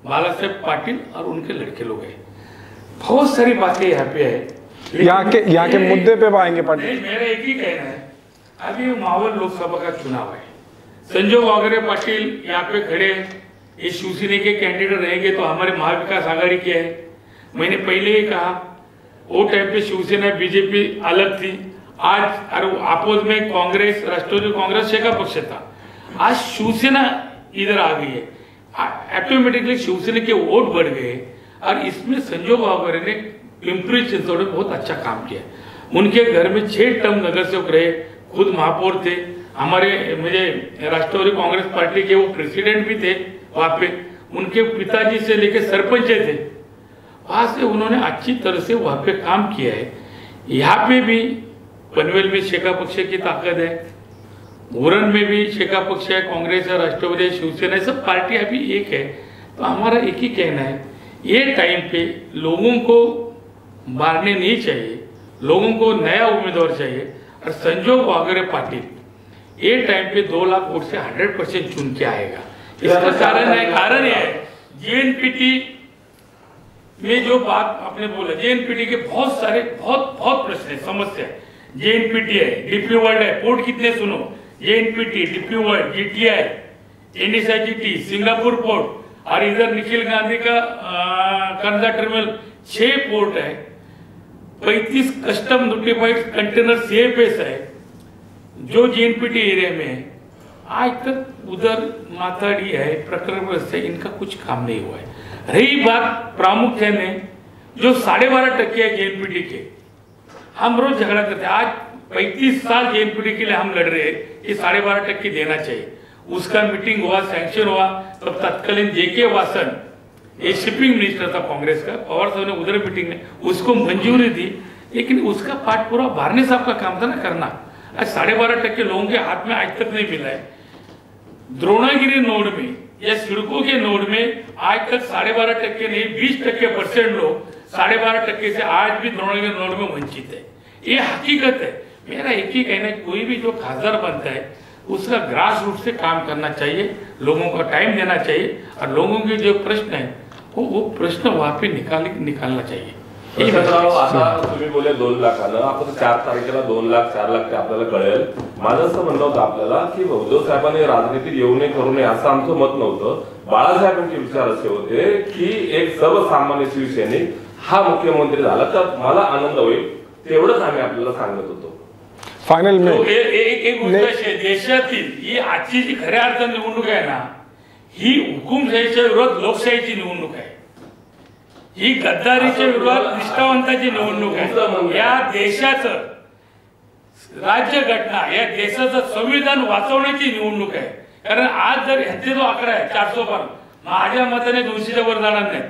बाला साहेब पाटिल और उनके लड़के लोग हैं। बहुत सारी बातें यहाँ पे है, यहाँ के मुद्दे पे आएंगे पाटिल। मेरा एक ही कहना है, अभी मावल लोकसभा का चुनाव है, संजय वागरे पाटिल यहाँ पे खड़े हैं, ये शिवसेना के कैंडिडेट रहेंगे तो हमारे महाविकास आघाड़ी के है। मैंने पहले ही कहा वो टाइम पे शिवसेना बीजेपी अलग थी, आज अपोज में कांग्रेस, राष्ट्रवादी कांग्रेस शेका पक्ष था, आज शिवसेना इधर आ गई है, ऑटोमेटिकली शिवसेना के वोट बढ़ गए। और इसमें संजय वागरे ने पिंपरी चिंचवड में बहुत अच्छा काम किया। उनके घर में 6 टर्म नगर सेवक रहे, खुद महापौर थे, हमारे मुझे राष्ट्रवादी कांग्रेस पार्टी के वो प्रेसिडेंट भी थे वहां पे, उनके पिताजी से लेकर सरपंच थे, वहां से उन्होंने अच्छी तरह से वहां पे काम किया है। यहाँ पे भी पनवेल में शेका पक्ष की ताकत है, उरण में भी शेका पक्ष है, कांग्रेस है, राष्ट्रवादी, शिवसेना, सब पार्टी अभी एक है। तो हमारा एक ही कहना है, ये टाइम पे लोगों को मारने नहीं चाहिए, लोगों को नया उम्मीदवार चाहिए। और संजय वागरे पाटिल ये टाइम पे 2 लाख वोट से 100% चुन के आएगा। इसका कारण यह है जेएनपीटी में जो बात आपने बोला, जेएनपीटी के बहुत सारे बहुत प्रश्न है, समस्या है। जेएनपीटी है, डीपी वर्ल्ड है, पोर्ट कितने सुनो, JNPT, DP World, GTI, NSIGT, Singapore port, और इधर निखिल गांधी का कर्जा टर्मिनल, 6 पोर्ट है, 35 कस्टम नोटिफाइड कंटेनर सीएफएस है जो जेएनपीटी एरिया में है। आज तक उधर माथाड़ी है, प्रकरण से इनका कुछ काम नहीं हुआ है। रही बात प्रामुख्य में जो 12.5% है जेएनपीटी के, हम रोज झगड़ा करते हैं, आज 35 साल जेएनपीटी के लिए हम लड़ रहे हैं, ये 12.5% देना चाहिए। उसका मीटिंग हुआ, सैंक्शन हुआ, तब तत्कालीन जेके वासन, ये शिपिंग मिनिस्टर था कांग्रेस का, पवार साहब ने उधर मीटिंग में उसको मंजूरी दी, लेकिन उसका पाठ पूरा भारने साहब का काम था ना करना। आज 12.5% लोगों के हाथ में आज तक नहीं मिला है। द्रोणागिरी नोड में या सिडको के नोड में आज तक 12.5% नहीं 20% लोग 12.5% से आज भी द्रोणागिरी नोड में वंचित है। ये हकीकत है। मेरा एक ही कहना है, कोई भी जो खासदार बनता है उसका ग्रास रूट से काम करना चाहिए, लोगों को टाइम देना चाहिए, और लोगों के जो प्रश्न है वो प्रश्न वहां पे निकालना चाहिए। आता तुम्ही बोले 2 लाखानं, आपण 4 तारखेला 2 लाख 4 लाख ते आपल्याला कळेल। माझं असं म्हणणं होतं आपल्याला की उद्धव साहेबांनी राजनीतीत येऊ नये करू नये असं आमचं मत नव्हतं। बाळासाहेबांचे विचार असे होते की एक सर्वसामान्य शिवसैनिक हा मुख्यमंत्री झाला तर मला आनंद होईल, तेवढंच आम्ही आपल्याला सांगत होतो। फायनल में एक उद्देश आहे देशातील ही आजची जी खऱ्या अर्थाने निवडणूक आहे ना, ही हुकुमशाहीच्या विरोधात लोकशाहीची निवडणूक आहे, ही गद्दारीच्या विरोधात निष्ठावंताची निवडणूक आहे। या देशाचं राज्यघटना, या देशाचं संविधान वाचवण्याची निवडणूक आहे। कारण आज जर ह्याचे जो आकडा आहे 400 माझ्या मताने 200च्या वर जाणार नाही,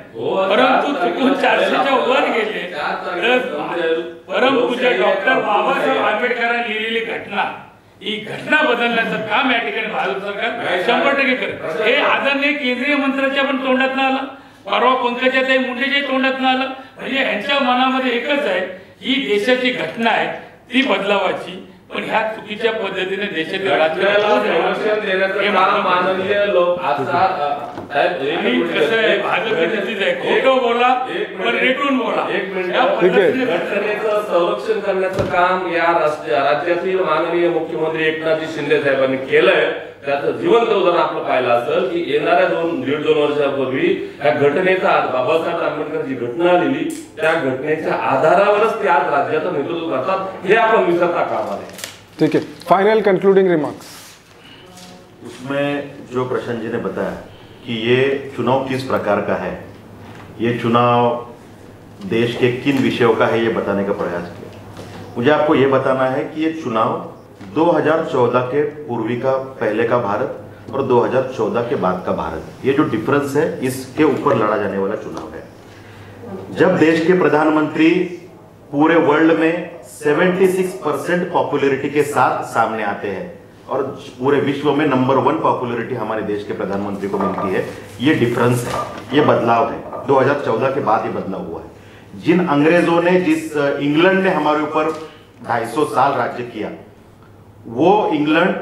परंतु चुकून 400च्या वर गेले तर परमपूज्य डॉक्टर बाबासाहेब आंबेडकरांनी लिहिलेली घटना, ही घटना बदलण्याचं काम या ठिकाणी भारत सरकार 100% करेल। हे आदरणीय केंद्रीय मंत्र्याच्या पण तोंडात आलं, परवा पंकजाताई मुंडेच्या तोंडात आलं, म्हणजे यांच्या मनामध्ये एकच आहे, ही देशाची घटना आहे ती बदलावाची, पण ह्या चुकीच्या पद्धतीने देशातील संरक्षण देण्याचं काम माननीय लोक कसं आहे, भाजपची आहे, खोटं बोला पण रेटून बोला। घटनेचं संरक्षण करण्याचं काम या राज्यातील माननीय मुख्यमंत्री एकनाथजी शिंदे साहेबांनी केलंय। त्याचं जिवंत उदाहरण आपलं पाहिलं असेल की येणाऱ्या 1.5-2 वर्षापूर्वी या घटनेचा बाबासाहेब आंबेडकर जी घटना लिहिली त्या घटनेच्या आधारावरच ते आज राज्याचं नेतृत्व करतात, हे आपण विसरता कामा नये। ठीक है, फाइनल कंक्लूडिंग रिमार्क्स। उसमें जो प्रशांत जी ने बताया कि ये चुनाव किस प्रकार का है, ये चुनाव देश के किन विषयों का है, ये बताने का प्रयास किया। मुझे आपको ये बताना है कि ये चुनाव 2014 के पूर्वी का पहले का भारत और 2014 के बाद का भारत, ये जो डिफरेंस है इसके ऊपर लड़ा जाने वाला चुनाव है। जब देश के प्रधानमंत्री पूरे वर्ल्ड में 76% पॉपुलैरिटी के साथ सामने आते हैं और पूरे विश्व में नंबर 1 पॉपुलैरिटी हमारे देश के प्रधानमंत्री को मिलती है। ये डिफरेंस है, ये बदलाव है। 2014 के बाद ये बदलाव हुआ है। जिन अंग्रेजों ने, जिस इंग्लैंड ने हमारे ऊपर 250 साल राज्य किया, वो England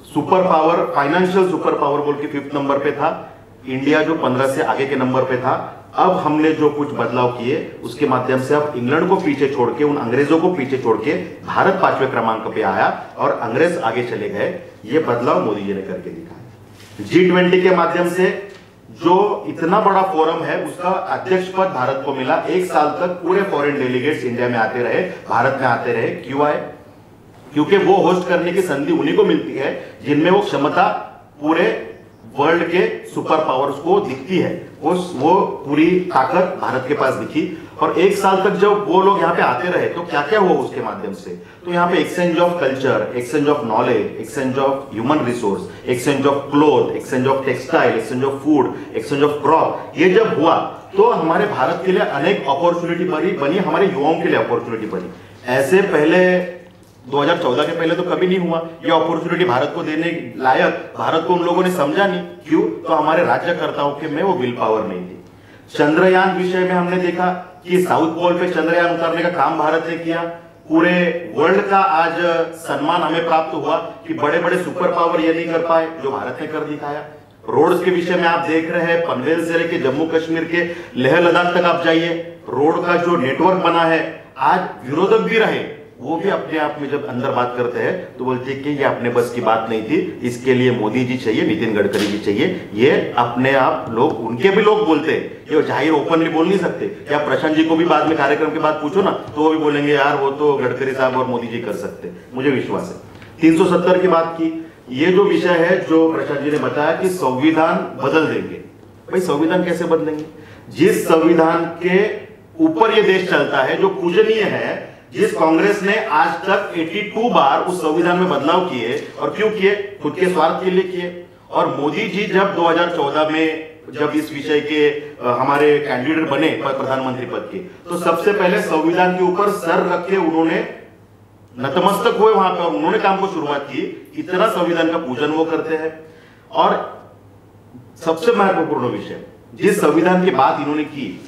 super power, financial super power बोल के 5th नंबर पे था। इंडिया जो 15 से आगे के नंबर पे था। अब हमने जो कुछ बदलाव किए उसके माध्यम से अब इंग्लैंड को पीछे छोड़ के, उन अंग्रेजों को पीछे छोड़ के भारत 5वें क्रमांक पे आया और अंग्रेज आगे चले गए। ये बदलाव मोदी जी ने करके दिखाया। G20 के माध्यम से जो इतना बड़ा फोरम है उसका अध्यक्ष पद भारत को मिला। 1 साल तक पूरे फॉरेन डेलीगेट्स इंडिया में आते रहे, भारत में आते रहे। क्यों आए? क्योंकि वो होस्ट करने की संधि उन्हीं को मिलती है जिनमें वो क्षमता पूरे वर्ल्ड के सुपर पावर्स को दिखती है। वो पूरी ताकत भारत के पास दिखी। और 1 साल तक जब वो लोग यहाँ पे आते रहे तो क्या क्या हुआ उसके माध्यम से? तो यहाँ पे exchange of culture, exchange of knowledge, exchange of human resource, exchange of cloth, exchange of textile, exchange of food, exchange of crop, ये जब हुआ तो हमारे भारत के लिए अनेक अपॉर्चुनिटी बनी, हमारे युवाओं के लिए अपॉर्चुनिटी बनी। ऐसे पहले 2014 के पहले तो कभी नहीं हुआ। ये अपॉर्चुनिटी भारत को देने लायक भारत को उन लोगों ने समझा नहीं। क्यों? तो हमारे राज्यकर्ताओं के में वो विल पावर नहीं थी। चंद्रयान विषय में हमने देखा कि साउथ पोल पे चंद्रयान उतारने का काम भारत ने किया। पूरे वर्ल्ड का आज सम्मान हमें प्राप्त हुआ कि बड़े बड़े सुपर पावर ये नहीं कर पाए जो भारत ने कर दिखाया। रोड्स के विषय में आप देख रहे हैं, पनवेल से लेके जम्मू कश्मीर के लेह लद्दाख तक आप जाइए, रोड का जो नेटवर्क बना है, आज विरोधक भी रहे वो भी अपने आप में जब अंदर बात करते हैं तो बोलते हैं कि ये अपने बस की बात नहीं थी, इसके लिए मोदी जी चाहिए, नितिन गडकरी जी चाहिए। ये अपने आप लोग, उनके भी लोग बोलते हैं, ये जाहिर ओपनली बोल नहीं सकते। या प्रशांत जी को भी बाद में कार्यक्रम के बाद पूछो ना तो वो भी बोलेंगे यार वो तो गडकरी साहब और मोदी जी कर सकते। मुझे विश्वास है। 370 की बात की, ये जो विषय है जो प्रशांत जी ने बताया कि संविधान बदल देंगे। भाई संविधान कैसे बदलेंगे? जिस संविधान के ऊपर ये देश चलता है, जो पूजनीय है, जिस कांग्रेस ने आज तक 82 बार उस संविधान में बदलाव किए, और क्यों किए? खुद के स्वार्थ के लिए किए। और मोदी जी जब 2014 में जब इस विषय के हमारे कैंडिडेट बने प्रधानमंत्री पद के, तो सबसे पहले संविधान के ऊपर सर रख के उन्होंने नतमस्तक हुए वहां पर, और उन्होंने काम को शुरुआत की। इतना संविधान का पूजन वो करते हैं। और सबसे महत्वपूर्ण विषय, जिस संविधान की बात इन्होंने की,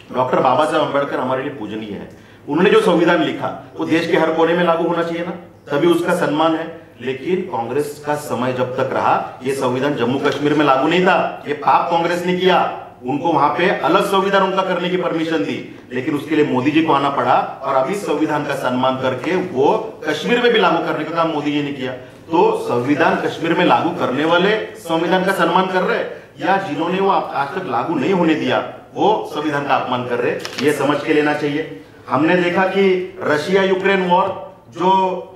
डॉक्टर बाबा साहब अम्बेडकर हमारे लिए पूजनीय है। उन्होंने जो संविधान लिखा वो देश के हर कोने में लागू होना चाहिए ना, तभी उसका सम्मान है। लेकिन कांग्रेस का समय जब तक रहा, ये संविधान जम्मू कश्मीर में लागू नहीं था। ये पाप कांग्रेस ने किया, उनको वहां पे अलग संविधान उनका करने की परमिशन दी, लेकिन उसके लिए मोदी जी को आना पड़ा। और अभी संविधान का सम्मान करके वो कश्मीर में भी लागू करने का काम मोदी जी ने किया। तो संविधान कश्मीर में लागू करने वाले संविधान का सम्मान कर रहे, या जिन्होंने वो आज तक लागू नहीं होने दिया वो संविधान का अपमान कर रहे, ये समझ के लेना चाहिए। हमने देखा कि रशिया यूक्रेन वॉर, जो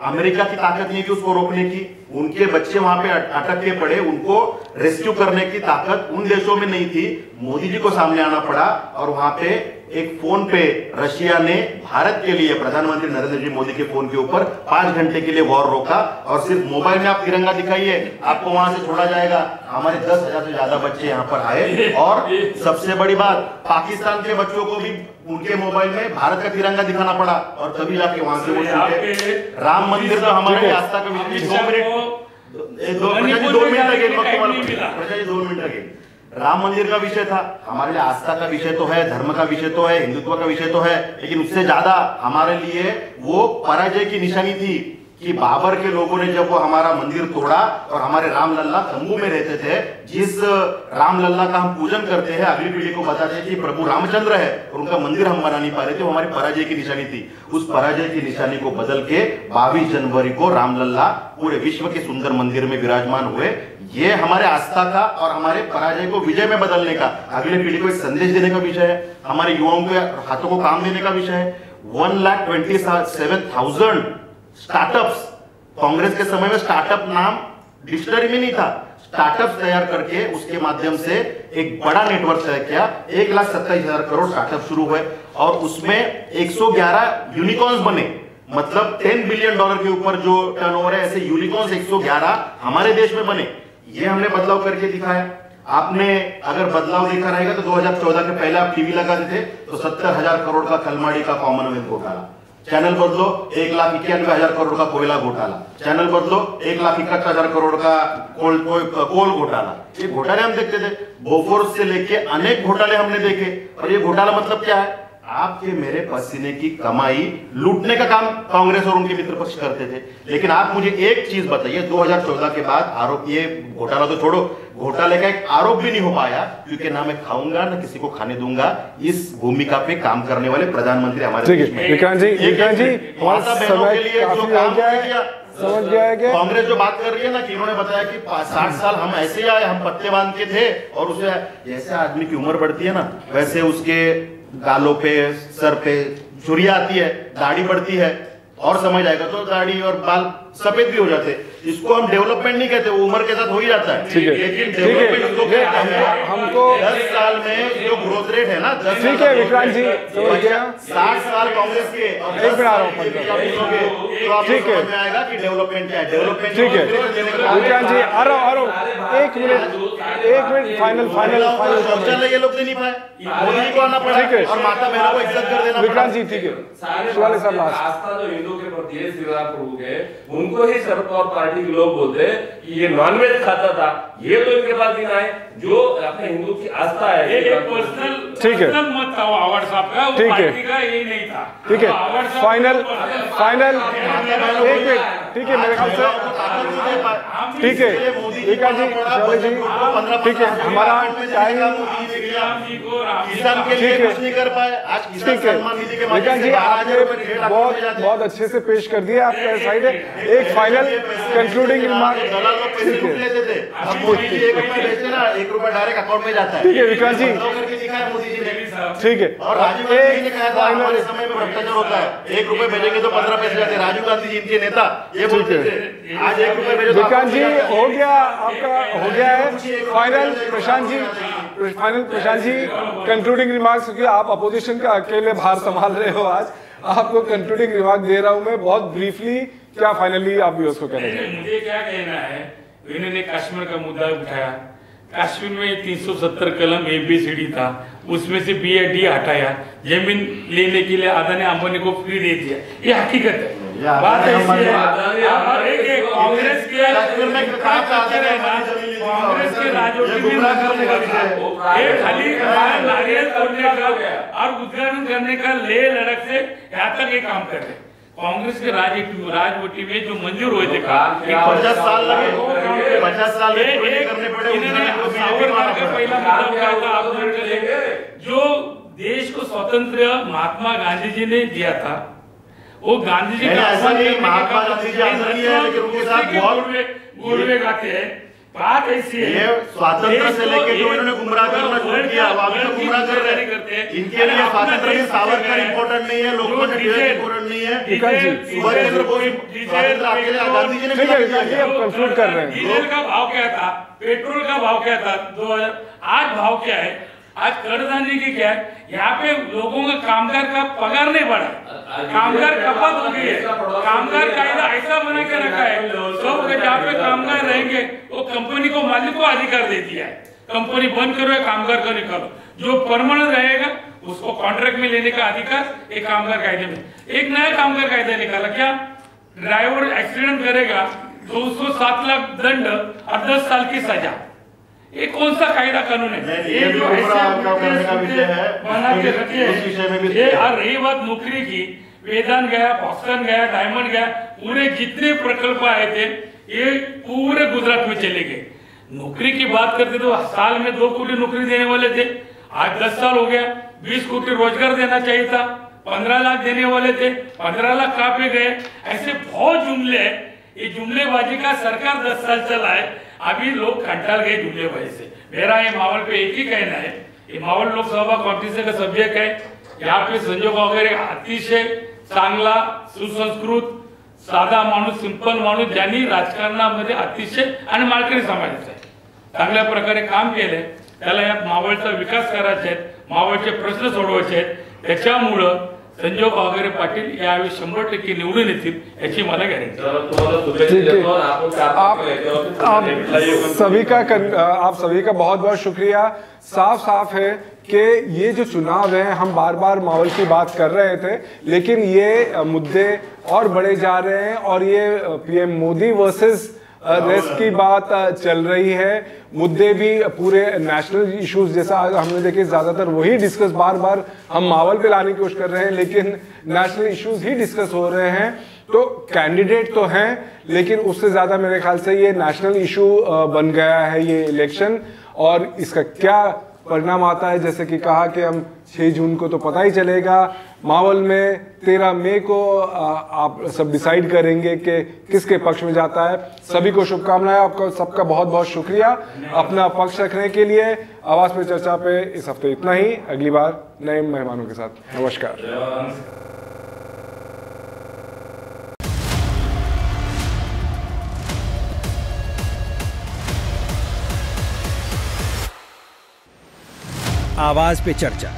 अमेरिका की ताकत नहीं थी उसको रोकने की, उनके बच्चे वहां पे अटक के पड़े, उनको रेस्क्यू करने की ताकत उन देशों में नहीं थी। मोदी जी को सामने आना पड़ा और वहां पे एक फोन पे रशिया ने भारत के लिए, प्रधानमंत्री नरेंद्र जी मोदी के फोन के ऊपर 5 घंटे के लिए वॉर रोका। और सिर्फ मोबाइल में आप तिरंगा दिखाइए, आपको वहां से छोड़ा जाएगा। हमारे 10,000 से ज्यादा बच्चे यहाँ पर आए। और सबसे बड़ी बात, पाकिस्तान के बच्चों को भी उनके मोबाइल में भारत का तिरंगा दिखाना पड़ा, और तभी जाके वहां से वो छूटे। राम मंदिर तो हमारे आस्था का विषय। 2 मिनट लगे। राम मंदिर का विषय था, हमारे लिए आस्था का विषय तो है, धर्म का विषय तो है, हिंदुत्व का विषय तो है, लेकिन उससे ज्यादा हमारे लिए वो पराजय की निशानी थी कि बाबर के लोगों ने जब वो हमारा मंदिर तोड़ा और हमारे राम लल्ला तंबू में रहते थे। जिस राम लल्ला का हम पूजन करते हैं, अगली पीढ़ी को बताते हैं कि प्रभु रामचंद्र है, और उनका मंदिर हम बना नहीं पा रहे थे, वो हमारी पराजय की निशानी थी। उस पराजय की निशानी को बदल के 22 जनवरी को राम लल्ला पूरे विश्व के सुंदर मंदिर में विराजमान हुए। ये हमारे आस्था का और हमारे पराजय को विजय में बदलने का, अगली पीढ़ी को एक संदेश देने का विषय है, हमारे युवाओं के हाथों को काम देने का विषय है। 1,27,000 स्टार्टअप्स, कांग्रेस के समय में स्टार्टअप नाम डिक्शनरी में नहीं था। स्टार्टअप्स तैयार करके उसके माध्यम से एक बड़ा नेटवर्क तैयार किया। 1,27,000 करोड़ स्टार्टअप शुरू हुए, और उसमें 111 यूनिकॉर्न्स बने। मतलब $10 बिलियन के ऊपर जो टर्नओवर है, ऐसे यूनिकॉर्न्स 111 हमारे देश में बने। ये हमने बदलाव करके दिखाया। आपने अगर बदलाव देखा रहेगा तो 2014 के पहले आप टीवी लगाते थे तो 70,000 करोड़ का कलमाड़ी का कॉमनवेल्थ घोटाला, चैनल बदलो 1,91,000 करोड़ का कोयला घोटाला, चैनल बदलो 1,61,000 करोड़ का कोल घोटाला। ये घोटाले हम देखते थे, बोफोर्स से लेके अनेक घोटाले हमने देखे। और ये घोटाला मतलब क्या है? आपके मेरे पसीने की कमाई लूटने का काम कांग्रेस और उनके मित्र पक्ष करते थे। लेकिन आप मुझे एक चीज बताइए, 2014 के बाद आरोप, ये घोटाला तो छोड़ो, घोटाले का एक आरोप भी नहीं हो पाया, क्योंकि ना मैं खाऊंगा ना किसी को खाने दूंगा इस भूमिका पे काम करने वाले प्रधानमंत्री हमारे देश में। विक्रांत जी माता बहनों के लिए जो काम किया, समझ गया है कि कांग्रेस जो बात कर रही है ना, कि इन्होंने बताया कि 60 साल हम ऐसे ही आए, हम पत्ते बांध के थे, और उसे जैसे आदमी की उम्र बढ़ती है ना, वैसे उसके गालों पे, सर पे झुर्रियां आती है, दाढ़ी बढ़ती है, और समझ आएगा तो दाढ़ी और बाल सफेद भी हो जाते हैं। इसको हम डेवलपमेंट नहीं कहते, वो उम्र के साथ हो ही जाता है। ठीक है, लेकिन डेवलपमेंट इसको कहते हैं हमको 10 साल में जो ग्रोथ रेट है ना, 10 ठीक है विक्रांत जी, समझ गया। 60 साल कांग्रेस के और 10 साल बीजेपी का मिलोगे तो आपको ठीक है। समझ में आएगा कि डेवलपमेंट क्या है। डेवलपमेंट ठीक है विक्रांत जी, आ रहा हूँ, एक मिनट, फाइनल शौचालय ये लोग दे नहीं पाए, मोदी जी को आना पड़ा, ठीक है। और माता बहनों को इज्जत कर देना पड़ा। विक्रांत जी ठीक है, शिवाली साहब लास्ट। आस्था जो हिंदू के प्रति है, श्री राम प्रभु के, उनको ही शरद पवार पार्टी के लोग बोलते हैं कि ये नॉनवेज खाता था। ये तो इनके पास दिन आए जो अपने हिंदू की आस्था है। एक पर्सनल ठीक है, मत था वो आवाड़ साहब का, वो ठीक है, पार्टी का ये नहीं था। ठीक है, आवाड़ साहब फाइनल एक मिनट, ठीक है, मेरे ख्याल से ठीक है विक्रांत जी, शिवाली जी ठीक है, हमारा टाइम किसान के लिए कुछ नहीं कर पाए। आज किसान ठीक है सम्मान निधि के विक्रांत जी, आपने बहुत अच्छे से पेश कर दिया, आपका साइड है। एक फाइनल कंक्लूडिंग रिमार्क, दलाल लोग पैसे लूट लेते थे, अब मोदी जी 1 रुपया भेजते ना, 1 रुपया डायरेक्ट अकाउंट में जाता है। ठीक है विक्रांत जी, करके दिखाया मोदी जी ने। ठीक है, और राजीव गांधी जी ने कहा था हमारे समय में भ्रष्टाचार होता है, 1 रुपए भेजेंगे तो 15 पैसे जाते। राजीव गांधी जी इनके नेता ये बोलते थे, आज 1 रुपए भेजो तो विक्रांत जी हो गया, आपका हो गया है final. Prashant ji concluding remarks, क्योंकि आप अपोजिशन का अकेले भार संभाल रहे हो आज, आपको कंक्लूडिंग रिमार्क दे रहा हूं मैं बहुत ब्रीफली, क्या फाइनली आप भी उसको कहना चाहिए? मुझे क्या कहना है, इन्होंने कश्मीर का मुद्दा उठाया। कश्मीर में 370 कलम ABCD था, उसमें से BAD हटाया, जमीन लेने के लिए अदानी अंबानी को फ्री दे दिया। ये हकीकत है, बात ऐसी है। कांग्रेस के राजनीति में खाली नारियल तोड़ने का और उद्घाटन करने का लेह लड़क से यहाँ तक ये काम कर रहे। कांग्रेस के राजवटी में जो मंजूर हुए थे 50 साल लगे, 50 साल करने पड़े। पहला मुद्दा उठाया था जो देश को स्वतंत्र महात्मा गांधी जी ने दिया था, वो गांधी जी का ऐसा नहीं, महात्मा गांधी जी आजादी है, लेकिन उनके साथ बहुत गुड़वे गाते हैं। बात ऐसी है, ये स्वातंत्र से लेके जो इन्होंने गुमराह करना शुरू किया, अब अभी तो गुमराह कर रहे हैं। इनके लिए स्वातंत्र भी सावरकर इम्पोर्टेंट नहीं है, लोकतंत्र इम्पोर्टेंट नहीं है। सुभाष चंद्र बोस स्वातंत्र अकेले गांधी जी ने कंक्लूड कर रहे हैं। डीजल का भाव क्या था, पेट्रोल का भाव क्या था 2000, आज भाव क्या है, आज करदाने की क्या है। यहाँ पे लोगों का कामगार का पगार नहीं बढ़ा, कामगार खपत हो गई है। कामगार कायदा ऐसा बना के रखा है, सब जहाँ पे कामगार रहेंगे वो कंपनी को, मालिक को अधिकार दे दिया है, कंपनी बंद करो या कामगार को निकालो। जो परमानेंट रहेगा उसको कॉन्ट्रैक्ट में लेने का अधिकार एक कामगार कायदे में। एक नया कामगार कायदा निकाला, क्या ड्राइवर एक्सीडेंट करेगा तो उसको 7 लाख दंड और 10 साल की सजा। ये कौन सा कायदा कानून है? ये जो बना के रखे। ये और रही बात नौकरी की, वेदांत गया, फॉक्सन गया, डायमंड गया, पूरे जितने प्रकल्प आए थे ये पूरे गुजरात में चले गए। नौकरी की बात करते तो साल में 2 कोटी नौकरी देने वाले थे, आज 10 साल हो गया, 20 कोटी रोजगार देना चाहिए था, 15 लाख देने वाले थे, 15 लाख कहाँ पे गए? ऐसे बहुत जुमले हैं। ये जुमलेबाजी का सरकार 10 साल चला है, अभी लोग कंटाल गए जुमलेबाजी से। मेरा ये मावल पे एक ही कहना है, ये मावल लोकसभा कॉम्पिटिशन का सब्जेक्ट है। यहाँ पे संजोग वगैरे अतिशय चांगला, सुसंस्कृत, साधा माणूस, सिंपल माणूस, ज्यांनी राजकारणामध्ये अतिशय आणि माळकरी समाजाचा आहे चांगल्या प्रकारे काम केलंय, त्याला या मावळचा विकास करायचा आहे, मावळचे प्रश्न सोडवायचे आहेत। त्याच्यामुळं संजोग वगैरे पाटील यावेळी 100% निवडून येतील याची मला गॅरंटी. तर तुम्हाला शुभेच्छा ठीक है। देतो. आपण आप सभी का बहुत बहुत शुक्रिया। साफ साफ है कि ये जो चुनाव है, हम बार बार माहौल की बात कर रहे थे, लेकिन ये मुद्दे और बढ़े जा रहे हैं और ये पीएम मोदी वर्सेस रेस की बात चल रही है। मुद्दे भी पूरे नेशनल इश्यूज जैसा हमने देखे, ज्यादातर वही डिस्कस बार बार हम माहौल पे लाने की कोशिश कर रहे हैं, लेकिन नेशनल इश्यूज ही डिस्कस हो रहे हैं। तो कैंडिडेट तो हैं, लेकिन उससे ज्यादा मेरे ख्याल से ये नेशनल इशू बन गया है ये इलेक्शन, और इसका क्या परिणाम आता है, जैसे कि कहा कि हम 6 जून को तो पता ही चलेगा। मावल में 13 मई को आप सब डिसाइड करेंगे कि किसके पक्ष में जाता है। सभी को शुभकामनाएं। आपका सबका बहुत बहुत शुक्रिया अपना पक्ष रखने के लिए। आवाज पे चर्चा पे इस हफ्ते इतना ही, अगली बार नए मेहमानों के साथ। नमस्कार। आवाज पे चर्चा।